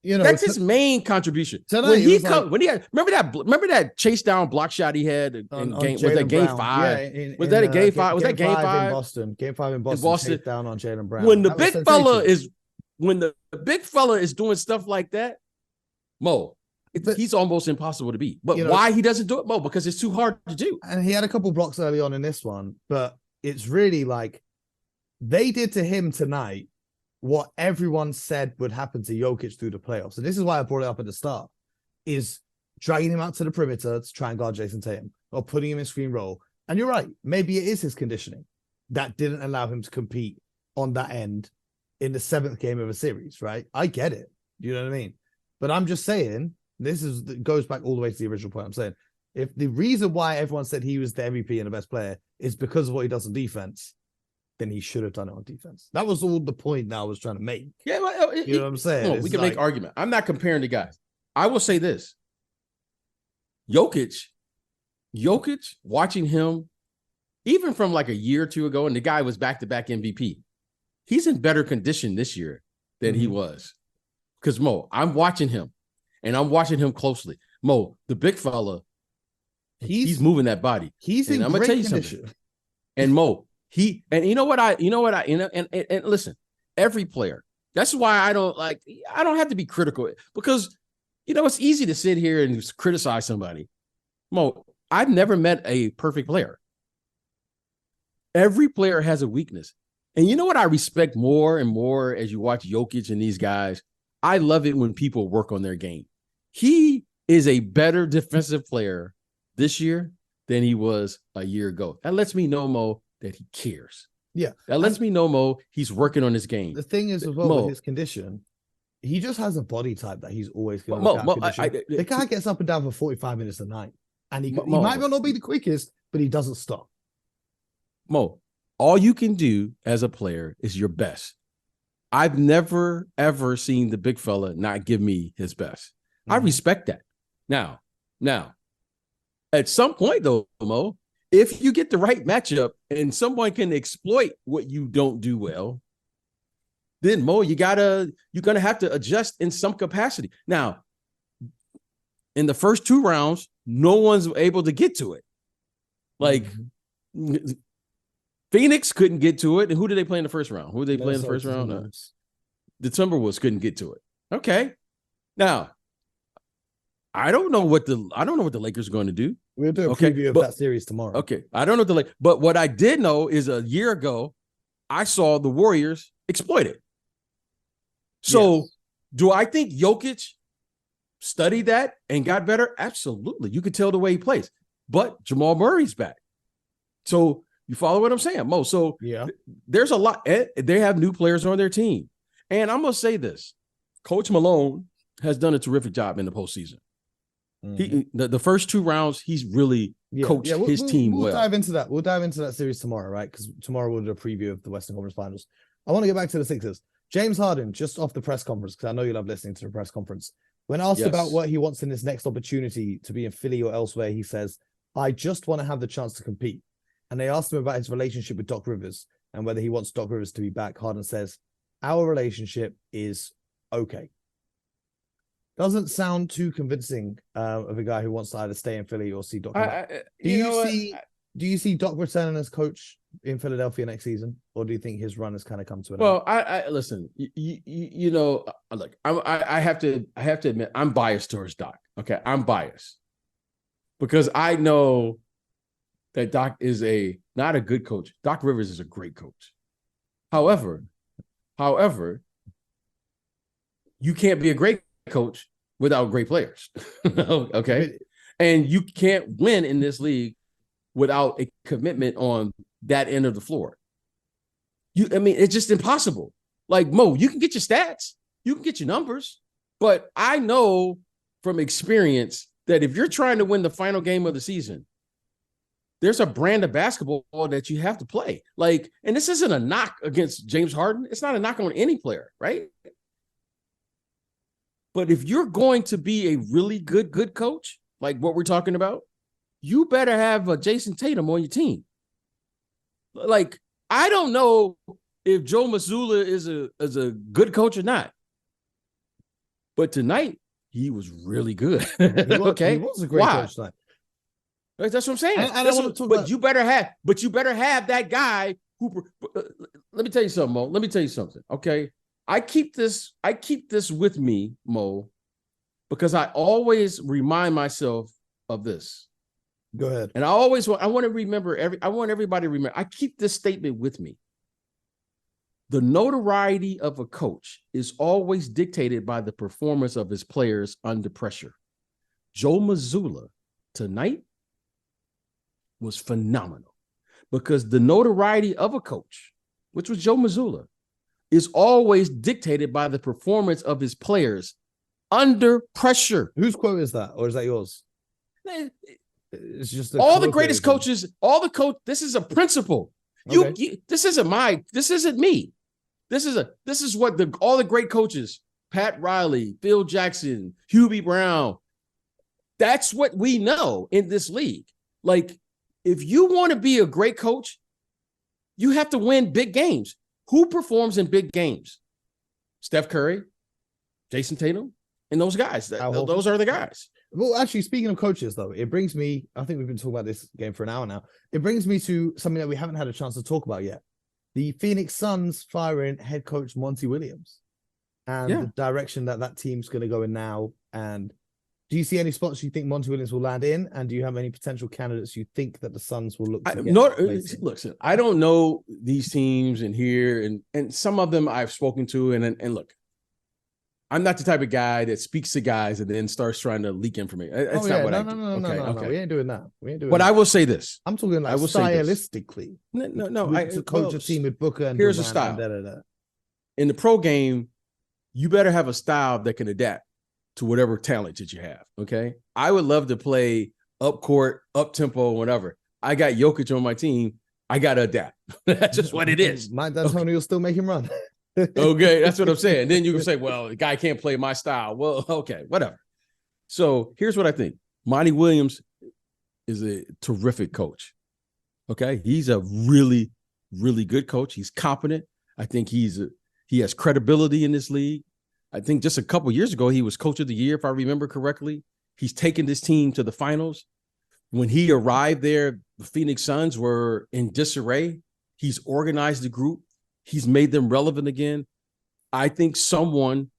[SPEAKER 1] that's his main contribution. When he had remember that chase down block shot he had in game, was that game 5?
[SPEAKER 2] Yeah,
[SPEAKER 1] was that a game 5? Was that game 5
[SPEAKER 2] in Boston? Game 5 in Boston. Chase down on Jaylen Brown.
[SPEAKER 1] When the big fella is doing stuff like that, Mo, he's almost impossible to beat. But why he doesn't do it, Mo? Because it's too hard to do.
[SPEAKER 2] And he had a couple blocks early on in this one, but it's really like they did to him tonight what everyone said would happen to Jokic through the playoffs. And this is why I brought it up at the start, is dragging him out to the perimeter to try and guard Jason Tatum, or putting him in screen roll. And you're right, maybe it is his conditioning that didn't allow him to compete on that end in the 7th game of a series, right? I get it. You know what I mean? But I'm just saying, goes back all the way to the original point. I'm saying, if the reason why everyone said he was the MVP and the best player is because of what he does on defense, then he should have done it on defense. That was all the point that I was trying to make.
[SPEAKER 1] Yeah, well,
[SPEAKER 2] you know what I'm saying?
[SPEAKER 1] We can make argument. I'm not comparing the guys. I will say this. Jokic, watching him, even from like a year or two ago, and the guy was back-to-back MVP, he's in better condition this year than he was. Because, Mo, I'm watching him, and I'm watching him closely. Mo, the big fella, he's moving that body.
[SPEAKER 2] He's in
[SPEAKER 1] great
[SPEAKER 2] great condition.
[SPEAKER 1] And Mo, and listen, every player, that's why I don't have to be critical, because, it's easy to sit here and criticize somebody. Mo, I've never met a perfect player. Every player has a weakness. And you know what I respect more and more as you watch Jokic and these guys? I love it when people work on their game. He is a better defensive player this year than he was a year ago. That lets me know, Mo, that he cares.
[SPEAKER 2] Yeah.
[SPEAKER 1] That lets me know, Mo, he's working on his game.
[SPEAKER 2] The thing is, as well, with his condition, he just has a body type that he's always going to look at. The guy gets up and down for 45 minutes a night. And he might not be the quickest, but he doesn't stop.
[SPEAKER 1] Mo, all you can do as a player is your best. I've never, ever seen the big fella not give me his best. I respect that. Now, at some point, though, Mo, if you get the right matchup and someone can exploit what you don't do well, then, Mo, you're going to have to adjust in some capacity. Now, in the first 2 rounds, no one's able to get to it. Like, Phoenix couldn't get to it. And who did they play in the first round? Who did they play in the first round? The Timberwolves couldn't get to it. Okay. Now, I don't know what the Lakers are going to do.
[SPEAKER 2] We'll do a preview of that series tomorrow.
[SPEAKER 1] Okay. I don't know but what I did know is a year ago, I saw the Warriors exploit it. So do I think Jokic studied that and got better? Absolutely. You could tell the way he plays. But Jamal Murray's back. So you follow what I'm saying, Mo? So there's a lot. They have new players on their team. And I'm going to say this. Coach Malone has done a terrific job in the postseason. The first 2 rounds, he's really coached his team well.
[SPEAKER 2] We'll dive into that. We'll dive into that series tomorrow, right? Because tomorrow we'll do a preview of the Western Conference Finals. I want to get back to the Sixers. James Harden, just off the press conference, because I know you love listening to the press conference. When asked about what he wants in his next opportunity to be in Philly or elsewhere, he says, I just want to have the chance to compete. And they asked him about his relationship with Doc Rivers and whether he wants Doc Rivers to be back. Harden says, our relationship is okay. Doesn't sound too convincing of a guy who wants to either stay in Philly or see Doc. Do you see Doc returning as coach in Philadelphia next season, or do you think his run has kind of come to an end?
[SPEAKER 1] Well, I listen. Look, I have to admit I'm biased towards Doc. Okay, I'm biased because I know that Doc is not a good coach. Doc Rivers is a great coach. However, you can't be a great coach without great players. Okay. And you can't win in this league without a commitment on that end of the floor. It's just impossible. Like, Mo, you can get your stats, you can get your numbers, but I know from experience that if you're trying to win the final game of the season, there's a brand of basketball that you have to play. Like, and this isn't a knock against James Harden. It's not a knock on any player, right? But if you're going to be a really good coach, like what we're talking about, you better have Jason Tatum on your team. Like, I don't know if Joe Mazzulla is a good coach or not. But tonight, he was really good. He
[SPEAKER 2] was a great coach tonight.
[SPEAKER 1] That's what I'm saying. You better have that guy who. Let me tell you something, Mo. Let me tell you something. Okay, I keep this with me, Mo, because I always remind myself of this.
[SPEAKER 2] Go ahead.
[SPEAKER 1] And I want everybody to remember. I keep this statement with me. The notoriety of a coach is always dictated by the performance of his players under pressure. Joe Mazzulla tonight was phenomenal because the notoriety of a coach, which was Joe Mazzulla, is always dictated by the performance of his players under pressure.
[SPEAKER 2] Whose quote is that? Or is that yours? It's just
[SPEAKER 1] all the greatest coaches, this is a principle.
[SPEAKER 2] Okay.
[SPEAKER 1] This isn't me. This is what all the great coaches Pat Riley, Phil Jackson, Hubie Brown. That's what we know in this league. Like, if you want to be a great coach, you have to win big games. Who performs in big games? Steph Curry, Jason Tatum, and those guys. Those are the guys.
[SPEAKER 2] Well, actually, speaking of coaches, though, it brings me, I think we've been talking about this game for an hour now. It brings me to something that we haven't had a chance to talk about yet. The Phoenix Suns firing head coach Monty Williams and the direction that team's going to go in now. And do you see any spots you think Monty Williams will land in? And do you have any potential candidates you think that the Suns will look to get?
[SPEAKER 1] Listen, I don't know these teams in here, and some of them I've spoken to, and look, I'm not the type of guy that speaks to guys and then starts trying to leak information. That's not what I do.
[SPEAKER 2] No. We ain't doing that.
[SPEAKER 1] But I will say this.
[SPEAKER 2] I'm talking like stylistically.
[SPEAKER 1] No.
[SPEAKER 2] To coach a team with Booker and
[SPEAKER 1] here's a style. In the pro game, you better have a style that can adapt to whatever talent that you have. Okay. I would love to play up court, up tempo, whatever. I got Jokic on my team. I got to adapt. That's just what it is.
[SPEAKER 2] Mike D'Antoni will still make him run.
[SPEAKER 1] Okay, that's what I'm saying. Then you can say, well, the guy can't play my style. Well, okay, whatever. So here's what I think. Monty Williams is a terrific coach. Okay, he's a really, really good coach. He's competent. I think he has credibility in this league. I think just a couple of years ago, he was coach of the year, if I remember correctly. He's taken this team to the finals. When he arrived there, the Phoenix Suns were in disarray. He's organized the group. He's made them relevant again. I think someone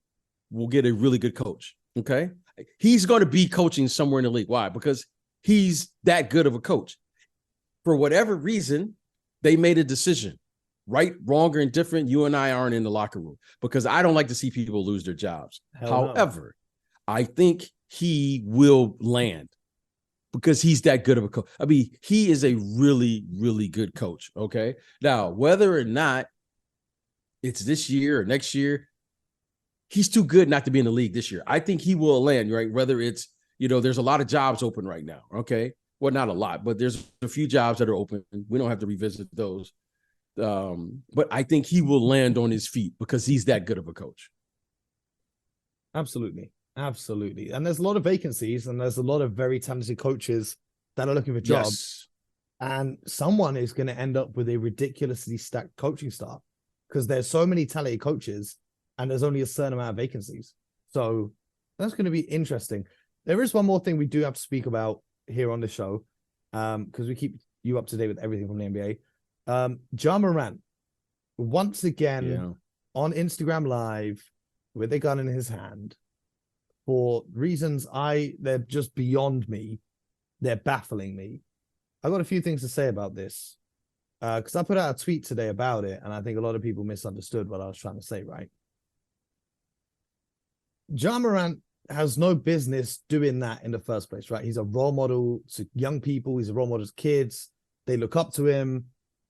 [SPEAKER 1] will get a really good coach, okay? He's going to be coaching somewhere in the league. Why? Because he's that good of a coach. For whatever reason, they made a decision. Right, wrong, or indifferent, you and I aren't in the locker room because I don't like to see people lose their jobs. However, I think he will land because he's that good of a coach. I mean, he is a really, really good coach, okay? Now, whether or not it's this year or next year, he's too good not to be in the league this year. I think he will land, right? Whether it's, there's a lot of jobs open right now, okay? Well, not a lot, but there's a few jobs that are open. We don't have to revisit those. But I think he will land on his feet because he's that good of a coach.
[SPEAKER 2] Absolutely. And there's a lot of vacancies and there's a lot of very talented coaches that are looking for jobs. Yes. And someone is going to end up with a ridiculously stacked coaching staff because there's so many talented coaches and there's only a certain amount of vacancies. So that's going to be interesting. There is one more thing we do have to speak about here on the show because we keep you up to date with everything from the NBA. Ja Morant, once again on Instagram Live with a gun in his hand for reasons they're just beyond me. They're baffling me. I got a few things to say about this because I put out a tweet today about it and I think a lot of people misunderstood what I was trying to say, right? Ja Morant has no business doing that in the first place, right? He's a role model to young people. He's a role model to kids. They look up to him.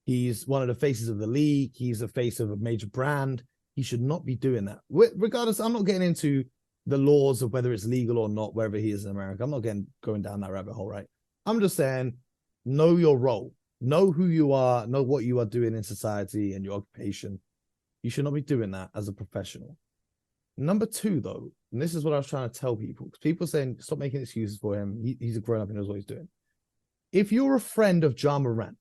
[SPEAKER 2] He's one of the faces of the league. He's a face of a major brand. He should not be doing that. Regardless, I'm not getting into the laws of whether it's legal or not, wherever he is in America. I'm not going down that rabbit hole, right? I'm just saying, know your role. Know who you are. Know what you are doing in society and your occupation. You should not be doing that as a professional. Number two, though, and this is what I was trying to tell people, because people are saying, stop making excuses for him. He's a grown-up and knows what he's doing. If you're a friend of Ja Morant,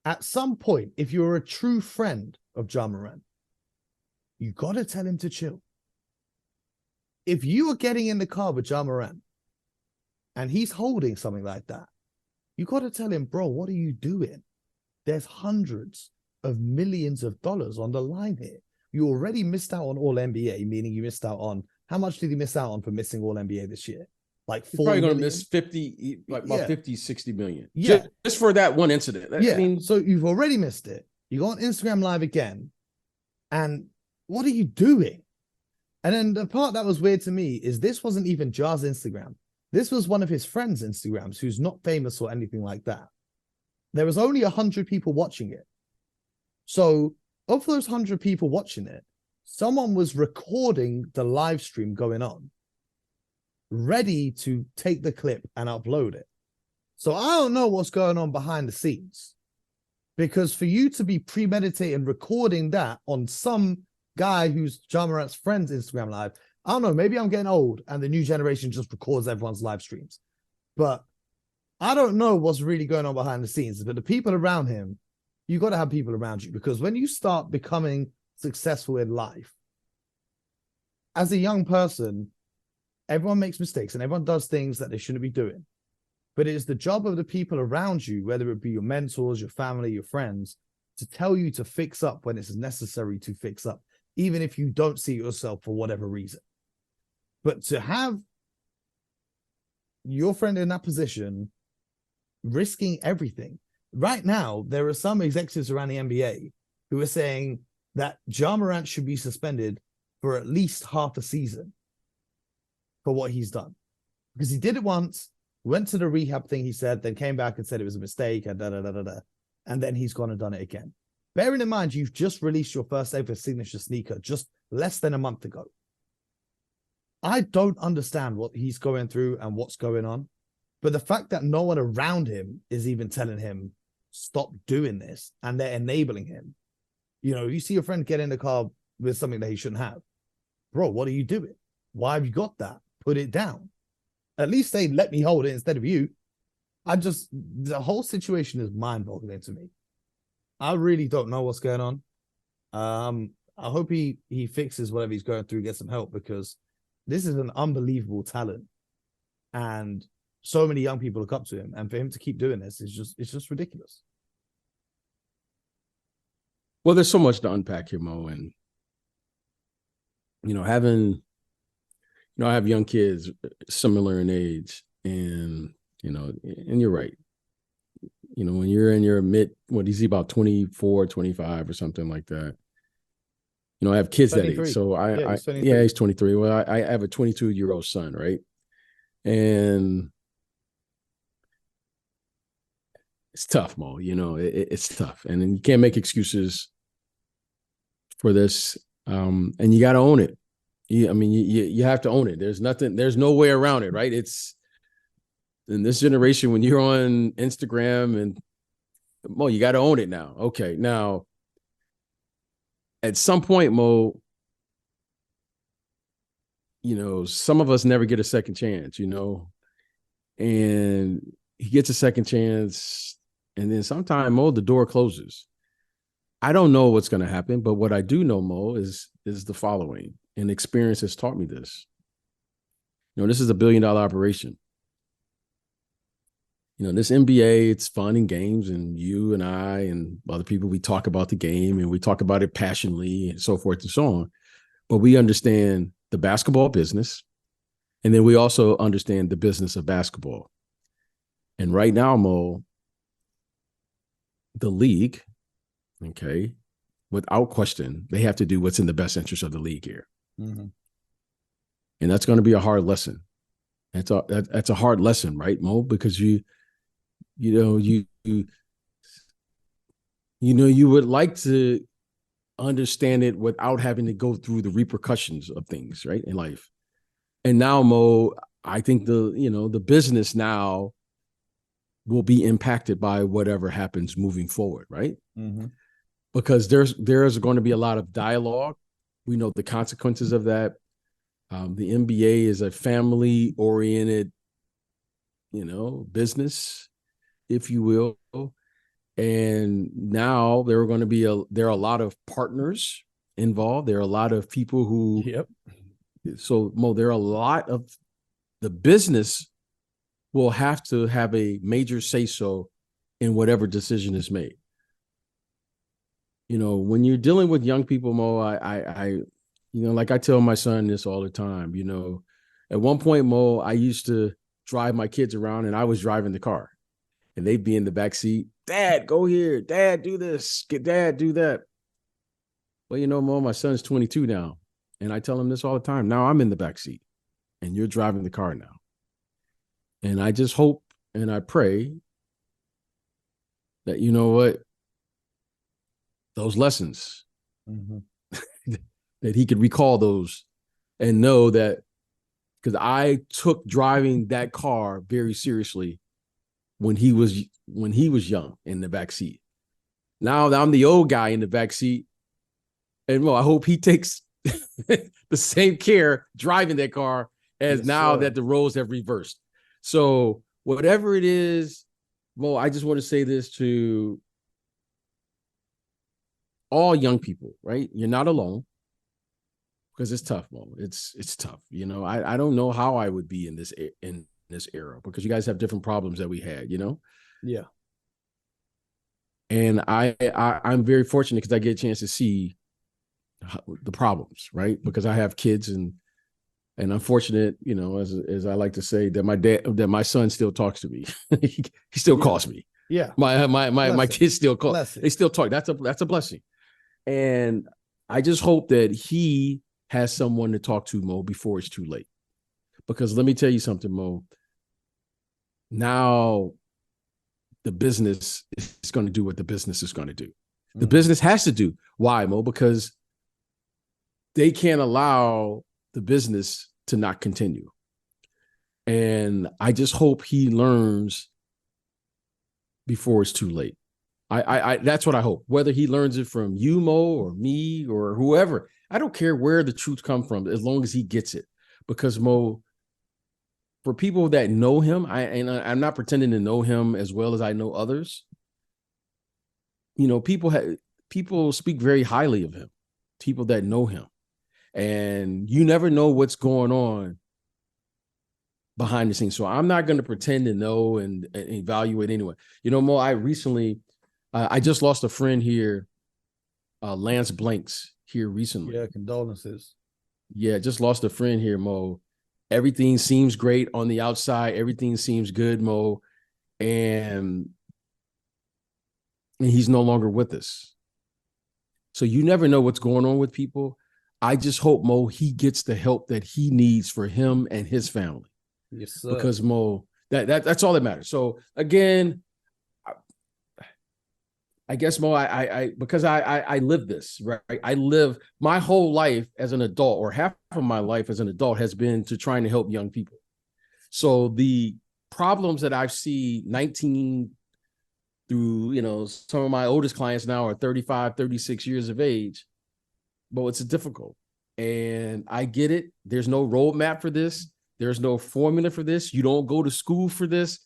[SPEAKER 2] at some point, if you're a true friend of Ja Morant, you got to tell him to chill. If you are getting in the car with Ja Morant and he's holding something like that, you got to tell him, bro, what are you doing? There's hundreds of millions of dollars on the line here. You already missed out on All NBA, meaning you missed out on, how much did he miss out on for missing All NBA this year? Like 4
[SPEAKER 1] probably going to
[SPEAKER 2] million?
[SPEAKER 1] miss 50, like about 50, 60 million. Yeah. Just for that one incident.
[SPEAKER 2] I mean, so you've already missed it. You go on Instagram Live again. And what are you doing? And then the part that was weird to me is this wasn't even Ja's Instagram. This was one of his friends' Instagrams who's not famous or anything like that. There was only 100 people watching it. So of those 100 people watching it, someone was recording the live stream going on, ready to take the clip and upload it. So I don't know what's going on behind the scenes, because for you to be premeditating recording that on some guy who's Ja Morant's friend's Instagram live. I don't know, maybe I'm getting old and the new generation just records everyone's live streams. But I don't know what's really going on behind the scenes. But the people around him, you got to have people around you, because when you start becoming successful in life, as a young person, everyone makes mistakes and everyone does things that they shouldn't be doing. But it is the job of the people around you, whether it be your mentors, your family, your friends, to tell you to fix up when it's necessary to fix up, even if you don't see yourself for whatever reason. But to have your friend in that position, risking everything. Right now, there are some executives around the NBA who are saying that Ja Morant should be suspended for at least half a season for what he's done. Because he did it once, went to the rehab thing, he said, then came back and said it was a mistake, and and then he's gone and done it again. Bearing in mind, you've just released your first ever signature sneaker just less than a month ago. I don't understand what he's going through and what's going on. But the fact that no one around him is even telling him, stop doing this, and they're enabling him. You know, you see your friend get in the car with something that he shouldn't have. Bro, what are you doing? Why have you got that? Put it down. At least say, let me hold it instead of you. The whole situation is mind-boggling to me. I really don't know what's going on. I hope he fixes whatever he's going through, gets some help, because this is an unbelievable talent. And so many young people look up to him, and for him to keep doing this is just ridiculous.
[SPEAKER 1] Well, there's so much to unpack here, Mo, and I have young kids similar in age, and and you're right. When you're in your what is he, about 24, 25 or something like that. I have kids 23. That age. So he's 23. Well, I have a 22-year-old son, right? And it's tough, Mo. It's tough. And then you can't make excuses for this. And you got to own it. You have to own it. There's no way around it, right? It's in this generation, when you're on Instagram and Mo, you got to own it now. Okay. Now, at some point, Mo, some of us never get a second chance, and he gets a second chance. And then sometime, Mo, the door closes. I don't know what's going to happen, but what I do know, Mo, is the following, and experience has taught me this. This is a $1 billion operation. This NBA, it's fun and games, and you and I and other people, we talk about the game and we talk about it passionately and so forth and so on. But we understand the basketball business, and then we also understand the business of basketball. And right now, Mo, the league, okay, without question, they have to do what's in the best interest of the league here. Mm-hmm. And that's going to be a hard lesson. That's a hard lesson, right, Mo? Because you would like to understand it without having to go through the repercussions of things, right, in life. And now, Mo, I think the business now will be impacted by whatever happens moving forward, right? Mm-hmm. Because there's going to be a lot of dialogue. We know the consequences of that. The NBA is a family-oriented, business, if you will. And now there are a lot of partners involved. There are a lot of people who.
[SPEAKER 2] Yep.
[SPEAKER 1] So, Mo, there are a lot of the business will have to have a major say-so in whatever decision is made. When you're dealing with young people, Mo, I like I tell my son this all the time. At one point, Mo, I used to drive my kids around, and I was driving the car, and they'd be in the back seat. Dad, go here. Dad, do this. Dad, do that. Well, Mo, my son's 22 now, and I tell him this all the time. Now I'm in the back seat, and you're driving the car now. And I just hope and I pray that, those lessons, mm-hmm. that he could recall those and know that, because I took driving that car very seriously when he was young in the back seat. Now that I'm the old guy in the back seat, And Mo, I hope he takes the same care driving that car as now that the roles have reversed. So whatever it is, Mo, I just want to say this to all young people, right? You're not alone, because it's tough, Mo. It's tough. You know, I don't know how I would be in this era, because you guys have different problems that we had, you know?
[SPEAKER 2] Yeah.
[SPEAKER 1] And I'm very fortunate because I get a chance to see the problems, right? Because I have kids, and I'm fortunate, you know, as I like to say, that my son still talks to me. he still calls me.
[SPEAKER 2] Yeah.
[SPEAKER 1] My kids still call. They still talk. That's a blessing. And I just hope that he has someone to talk to, Mo, before it's too late. Because let me tell you something, Mo. Now the business is going to do what the business is going to do. The business has to do. Why, Mo? Because they can't allow the business to not continue. And I just hope he learns before it's too late. I that's what I hope. Whether he learns it from you, Mo, or me, or whoever, I don't care where the truth comes from, as long as he gets it. Because, Mo, for people that know him, I'm not pretending to know him as well as I know others. You know, people speak very highly of him, people that know him. And you never know what's going on behind the scenes. So I'm not going to pretend to know and evaluate anyone. You know, Mo, I recently, I just lost a friend here, Lance Blanks, here recently.
[SPEAKER 2] Yeah, condolences.
[SPEAKER 1] Yeah, just lost a friend here, Mo. Everything seems great on the outside. Everything seems good, Mo. And he's no longer with us. So you never know what's going on with people. I just hope, Mo, he gets the help that he needs for him and his family.
[SPEAKER 2] Yes, sir.
[SPEAKER 1] Because, Mo, that's all that matters. So again, I guess, Mo, because I live this, right? I live my whole life as an adult, or half of my life as an adult has been to trying to help young people. So the problems that I see 19 through, you know, some of my oldest clients now are 35, 36 years of age, but it's difficult. And I get it. There's no roadmap for this. There's no formula for this. You don't go to school for this.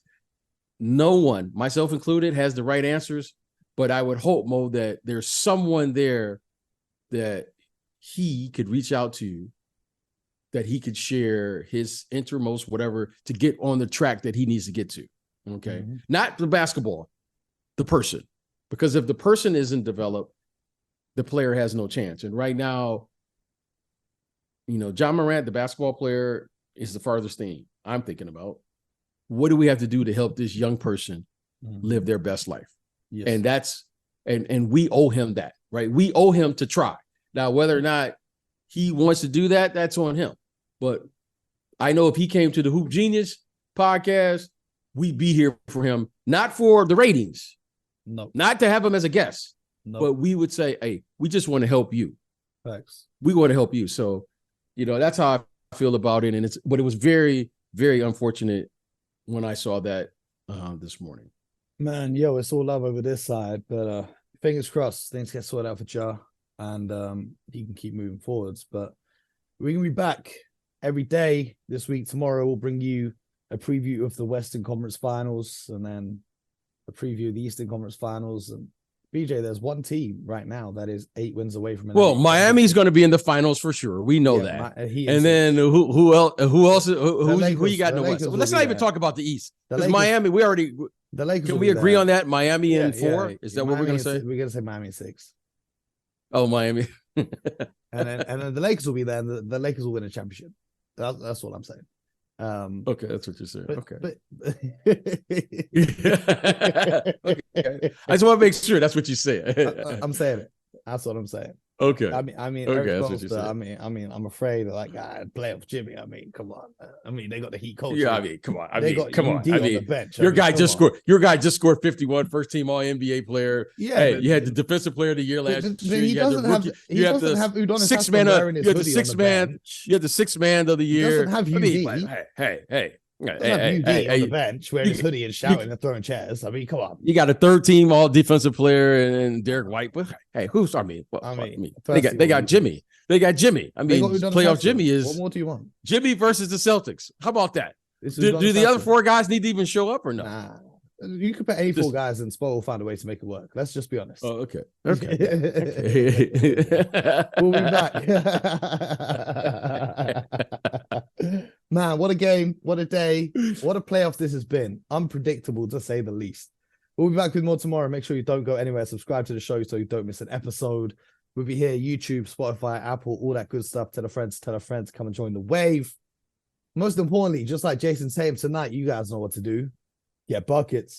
[SPEAKER 1] No one, myself included, has the right answers. But I would hope, Mo, that there's someone there that he could reach out to, that he could share his innermost whatever to get on the track that he needs to get to. Okay. Mm-hmm. Not the basketball, the person. Because if the person isn't developed, the player has no chance. And right now, you know, Ja Morant, the basketball player, is the farthest thing I'm thinking about. What do we have to do to help this young person live their best life? Yes. And that's, and we owe him that, right? We owe him to try. Now, whether or not he wants to do that, that's on him. But I know if he came to the Hoop Genius podcast, we'd be here for him, not for the ratings, not to have him as a guest, but we would say, hey, we just want to help you.
[SPEAKER 2] Thanks.
[SPEAKER 1] We want to help you. So, you know, that's how I feel about it. And but it was very, very unfortunate when I saw that this morning.
[SPEAKER 2] Man, yo, it's all love over this side, but fingers crossed things get sorted out for Ja, and he can keep moving forwards. But we're gonna be back every day this week. Tomorrow we'll bring you a preview of the Western Conference Finals, and then a preview of the Eastern Conference Finals. And BJ, there's one team right now that is 8 wins away from.
[SPEAKER 1] Well, Miami's going to be in the finals for sure. We know that. And then who else? Who you got in the West? Well, let's not even talk about the East, because Miami, we already.
[SPEAKER 2] The Lakers.
[SPEAKER 1] Can we agree on that? Miami in 4? Is that what we're going to say?
[SPEAKER 2] We're going to say Miami in 6.
[SPEAKER 1] Oh, Miami.
[SPEAKER 2] and then the Lakers will be there, and the Lakers will win a championship. That's what I'm saying.
[SPEAKER 1] Okay, that's what you're saying. Okay. Okay. I just want to make sure that's what you say.
[SPEAKER 2] I'm saying it. That's what I'm saying.
[SPEAKER 1] Okay.
[SPEAKER 2] I mean,
[SPEAKER 1] okay, that's what you're saying.
[SPEAKER 2] I mean, I'm afraid of like playoff Jimmy. I mean, come on. I mean, they got the Heat coach.
[SPEAKER 1] Yeah, I mean, come on. Come on.
[SPEAKER 2] I mean, bench.
[SPEAKER 1] Your guy just scored 51, first team All NBA player.
[SPEAKER 2] Yeah,
[SPEAKER 1] hey, you had the defensive player of the year last year. You had the sixth man of the year.
[SPEAKER 2] Hey,
[SPEAKER 1] Hey,
[SPEAKER 2] Doesn't have UD on the bench wearing his hoodie and shouting and throwing chairs. I mean, come on.
[SPEAKER 1] You got a third team all defensive player and Derek White. But hey, who's? They got Jimmy. They got Jimmy. I mean, playoff Jimmy is.
[SPEAKER 2] What more do you want?
[SPEAKER 1] Jimmy versus the Celtics. How about that? Do the other four guys need to even show up or no?
[SPEAKER 2] Nah. You could put any four guys and Spo will find a way to make it work. Let's just be honest.
[SPEAKER 1] Oh, okay.
[SPEAKER 2] We'll be back. Man, what a game. What a day. What a playoffs this has been. Unpredictable, to say the least. We'll be back with more tomorrow. Make sure you don't go anywhere. Subscribe to the show so you don't miss an episode. We'll be here, YouTube, Spotify, Apple, all that good stuff. Tell a friend, come and join the wave. Most importantly, just like Jason saying tonight, you guys know what to do. Get buckets.